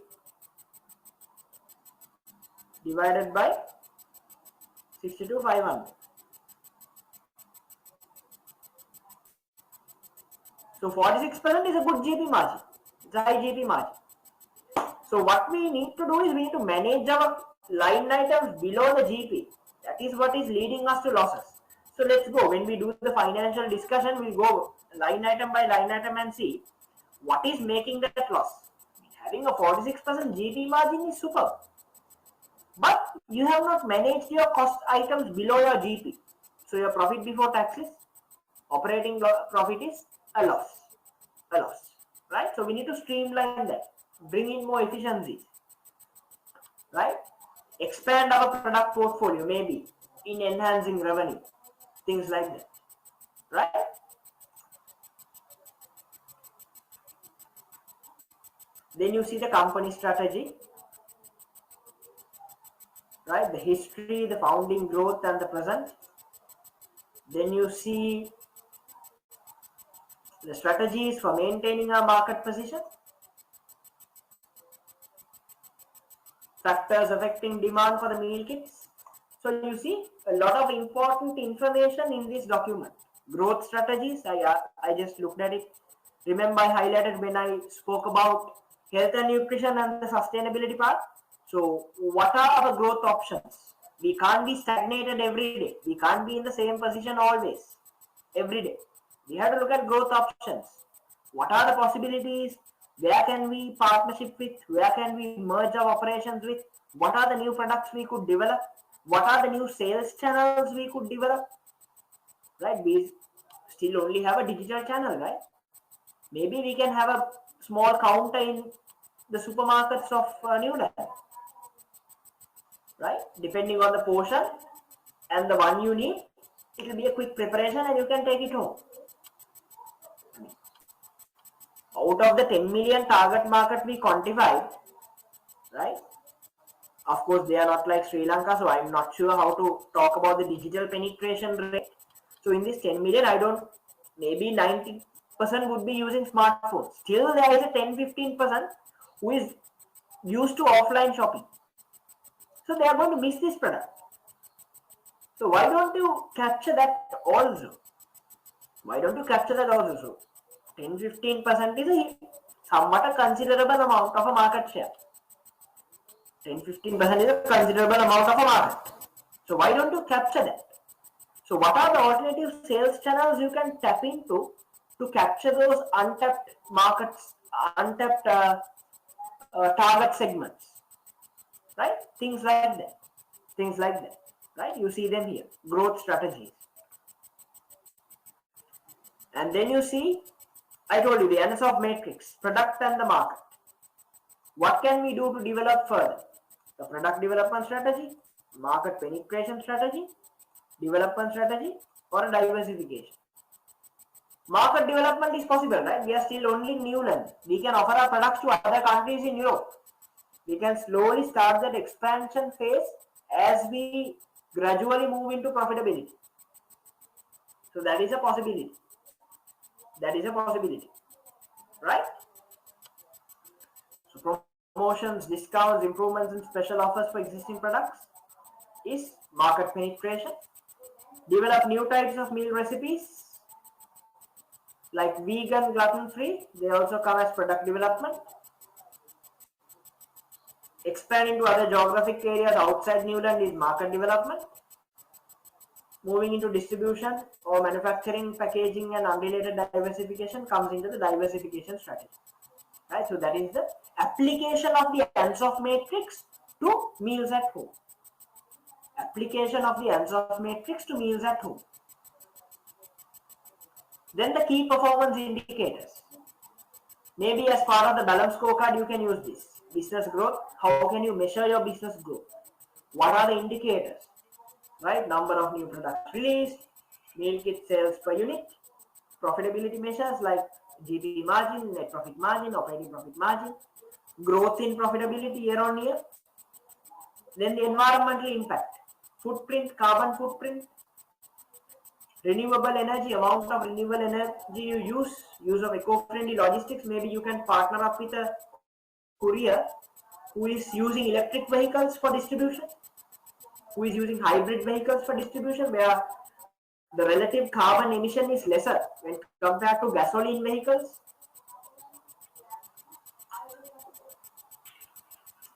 divided by 62,500. So 46% is a good GP margin. It's a high GP margin. So what we need to do is we need to manage our line items below the GP. That is what is leading us to losses. So let's go. When we do the financial discussion, we'll go line item by line item and see what is making that loss. Having a 46% GP margin is superb, but you have not managed your cost items below your GP. So your profit before taxes, operating profit is a loss, right? So we need to streamline that, bring in more efficiencies, right? Expand our product portfolio, maybe in enhancing revenue, things like that, right? Then you see the company strategy, right? The history, the founding growth, and the present. Then you see the strategies for maintaining our market position, factors affecting demand for the meal kits. So you see a lot of important information in this document. Growth strategies, I just looked at it. Remember, I highlighted when I spoke about health and nutrition and the sustainability part. So what are our growth options? We can't be stagnated every day. We can't be in the same position always, every day. We have to look at growth options. What are the possibilities? Where can we partnership with? Where can we merge our operations with? What are the new products we could develop? What are the new sales channels we could develop? Right? We still only have a digital channel, right? Maybe we can have a small counter in the supermarkets of New Delhi, right? Depending on the portion and the one you need, it will be a quick preparation and you can take it home. Out of the 10 million target market we quantified, right? Of course, they are not like Sri Lanka, so I'm not sure how to talk about the digital penetration rate. So in this 10 million, maybe 90% would be using smartphones. Still, there is a 10-15% who is used to offline shopping. So they are going to miss this product. So why don't you capture that also? Why don't you capture that also? 10-15% is a somewhat a considerable amount of a market share. 10-15% is a considerable amount of a market. So why don't you capture that? So what are the alternative sales channels you can tap into to capture those untapped markets, untapped target segments, right? Things like that, right? You see them here, growth strategies. And then you see, I told you the NSOF matrix, product and the market. What can we do to develop further? The product development strategy, market penetration strategy, development strategy, or a diversification. Market development is possible, right? We are still only in New Zealand. We can offer our products to other countries in Europe. We can slowly start that expansion phase as we gradually move into profitability. So that is a possibility. Right? So promotions, discounts, improvements, and special offers for existing products is market penetration. Develop new types of meal recipes like vegan, gluten-free. They also come as product development. Expand into other geographic areas outside New Zealand is market development. Moving into distribution or manufacturing, packaging, and unrelated diversification comes into the diversification strategy. Right? So that is the application of the ANSOF matrix to meals at home. Then the key performance indicators. Maybe as part of the balance scorecard, you can use this. Business growth. How can you measure your business growth? What are the indicators? Right? Number of new products released, meal kit sales per unit, profitability measures like GP margin, net profit margin, operating profit margin, growth in profitability year on year. Then the environmental impact, footprint, carbon footprint, renewable energy, amount of renewable energy you use of eco-friendly logistics. Maybe you can partner up with a courier who is using electric vehicles for distribution, who is using hybrid vehicles for distribution, where the relative carbon emission is lesser when compared to gasoline vehicles.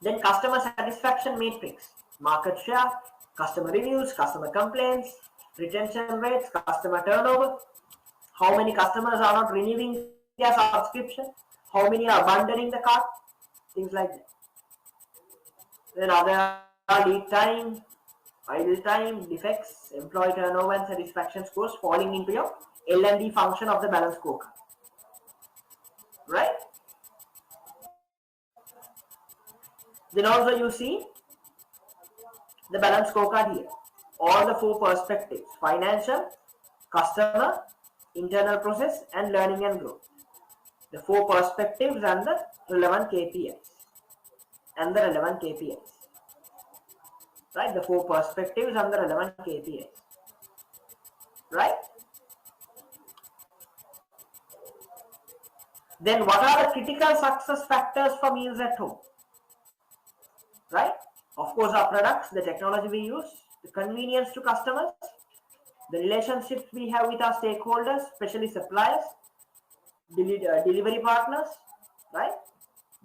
Then customer satisfaction matrix, market share, customer reviews, customer complaints, retention rates, customer turnover, how many customers are not renewing their subscription, how many are abandoning the cart, things like that. Then other lead time, idle time, defects, employee turnover and satisfaction scores falling into your L&D function of the balance scorecard. Right? Then also you see the balance scorecard here. All the four perspectives: financial, customer, internal process, and learning and growth. The four perspectives and the relevant KPIs. Right? The four perspectives and the relevant KPIs. Right? Then what are the critical success factors for meals at home? Right? Of course, our products, the technology we use, the convenience to customers, the relationships we have with our stakeholders, especially suppliers, delivery partners, right?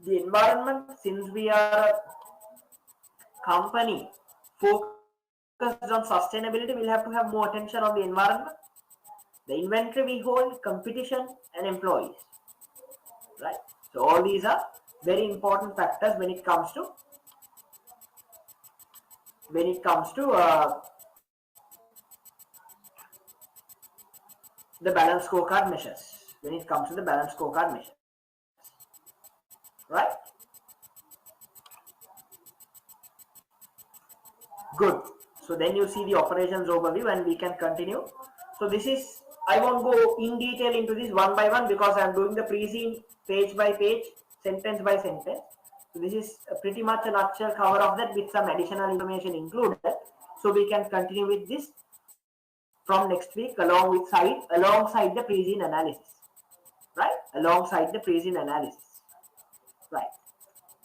The environment, since we are a company focused on sustainability, we'll have to have more attention on the environment, the inventory we hold, competition, and employees, right? So all these are very important factors when it comes to the balance scorecard measures. Right? Good. So then you see the operations overview and we can continue. So this is, I won't go in detail into this one by one because I'm doing the pre-scene page by page, sentence by sentence. So this is pretty much a nutshell cover of that with some additional information included. So we can continue with this from next week alongside the pre-scene analysis. Right? Alongside the pre-scene analysis. Right.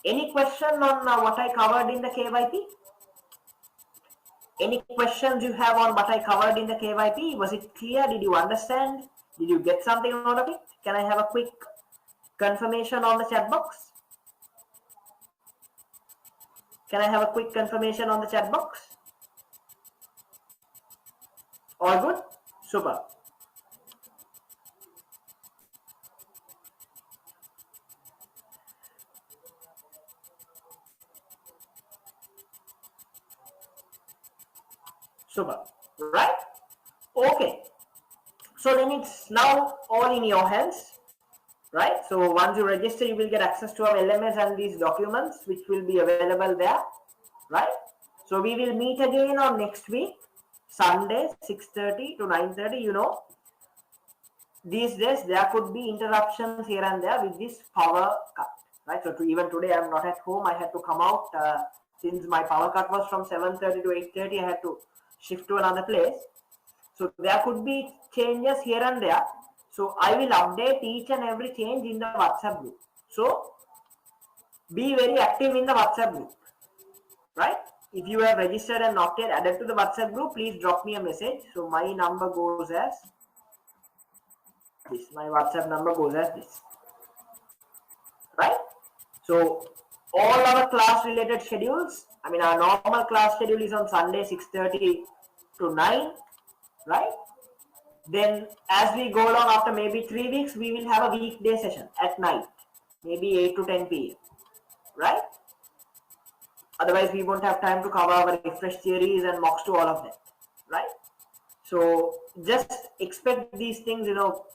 Any question on what I covered in the KYP? Any questions you have on what I covered in the KYP? Was it clear? Did you understand? Did you get something out of it? Can I have a quick confirmation on the chat box? Can I have a quick confirmation on the chat box? All good? Super. Super. Right? Okay. So then it's now all in your hands. Right? So once you register, you will get access to our LMS and these documents, which will be available there. Right? So we will meet again on next week, Sunday, 6:30 to 9:30. You know, these days there could be interruptions here and there with this power cut. Right? So even today, I'm not at home. I had to come out since my power cut was from 7:30 to 8:30. I had to shift to another place. So there could be changes here and there. So I will update each and every change in the WhatsApp group. So be very active in the WhatsApp group. Right? If you have registered and not yet added to the WhatsApp group, please drop me a message. So my number goes as this. My WhatsApp number goes as this. Right? So all our class related schedules, I mean our normal class schedule is on Sunday 6:30 to 9. Right? Then as we go along, after maybe 3 weeks, we will have a weekday session at night, maybe 8 to 10 p.m. Right? Otherwise, we won't have time to cover our refresh theories and mocks to all of that. Right? So just expect these things, you know.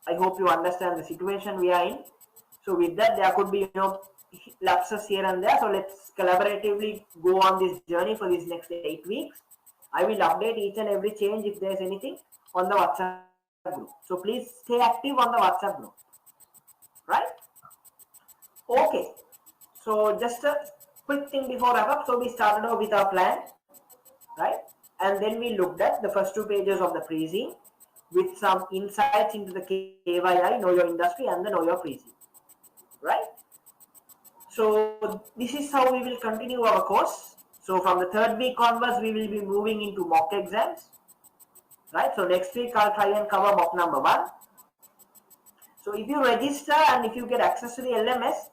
I hope you understand the situation we are in. So with that, there could be, you know, lapses here and there. So let's collaboratively go on this journey for these next 8 weeks. I will update each and every change if there's anything on the WhatsApp group. So please stay active on the WhatsApp group. Right? Okay. So just a quick thing before wrap up. So we started off with our plan. Right? And then we looked at the first 2 pages of the pre-scene with some insights into the KYI, know your industry, and the know your pre-scene. Right? So this is how we will continue our course. So from the 3rd week onwards, we will be moving into mock exams. Right? So next week, I'll try and cover mock number 1. So if you register and if you get access to the LMS,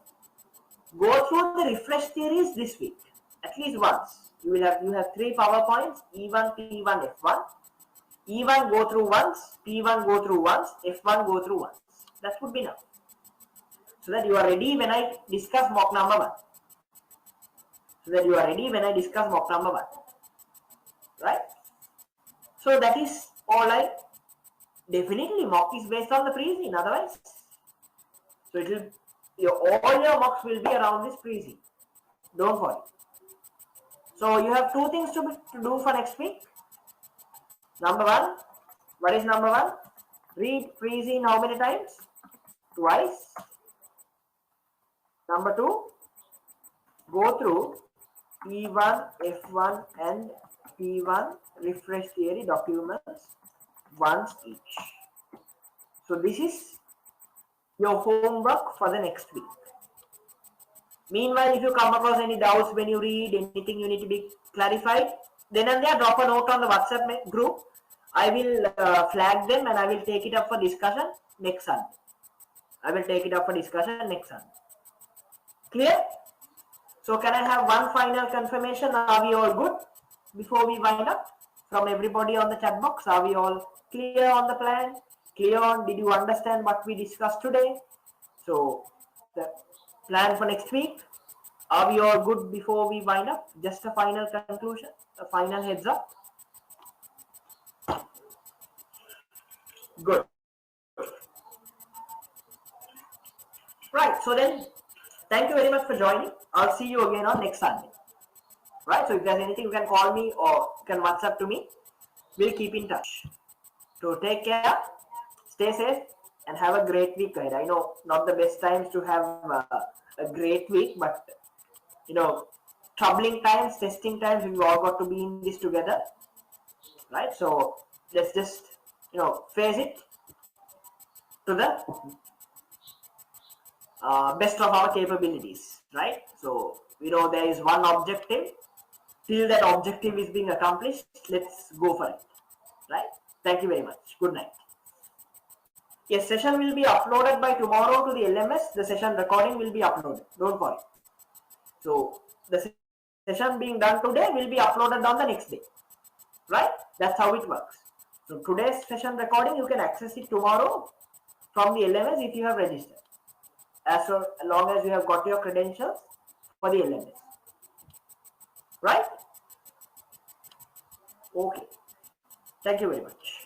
go through the refresh theories this week, at least once. You have 3 PowerPoints, E1, P1, F1. E1 go through once, P1 go through once, F1 go through once. That would be enough. So that you are ready when I discuss mock number 1. So that you are ready when I discuss mock number 1. Right? So that is all I definitely mock is based on the pre-scene, otherwise. So it will all your mocks will be around this pre-scene. Don't worry. So you have 2 things to do for next week. Number 1, what is number 1? Read pre-scene how many times? Twice. Number 2, go through P1, F1 and P1 refresh theory documents once each. So this is your homework for the next week. Meanwhile, if you come across any doubts when you read, anything you need to be clarified, then and there drop a note on the WhatsApp group. I will flag them and I will take it up for discussion next Sunday. Clear? So can I have one final confirmation? Are we all good before we wind up? From everybody on the chat box, are we all clear on the plan? Clear on, did you understand what we discussed today? So the plan for next week, are we all good before we wind up? Just a final conclusion, a final heads up. Good. Right, so then thank you very much for joining. I'll see you again on next Sunday. Right, so if there's anything, you can call me or you can WhatsApp to me. We'll keep in touch. So take care, stay safe, and have a great week ahead. I know not the best times to have a great week, but you know, troubling times, testing times, we've all got to be in this together. Right, so let's just face it to the best of our capabilities, right? So we know there is one objective. Till that objective is being accomplished, let's go for it, right? Thank you very much. Good night. Yes, session will be uploaded by tomorrow to the LMS. The session recording will be uploaded. Don't worry. So the session being done today will be uploaded on the next day, right? That's how it works. So today's session recording, you can access it tomorrow from the LMS if you have registered, as long as you have got your credentials for the LMS, right? Okay. Thank you very much.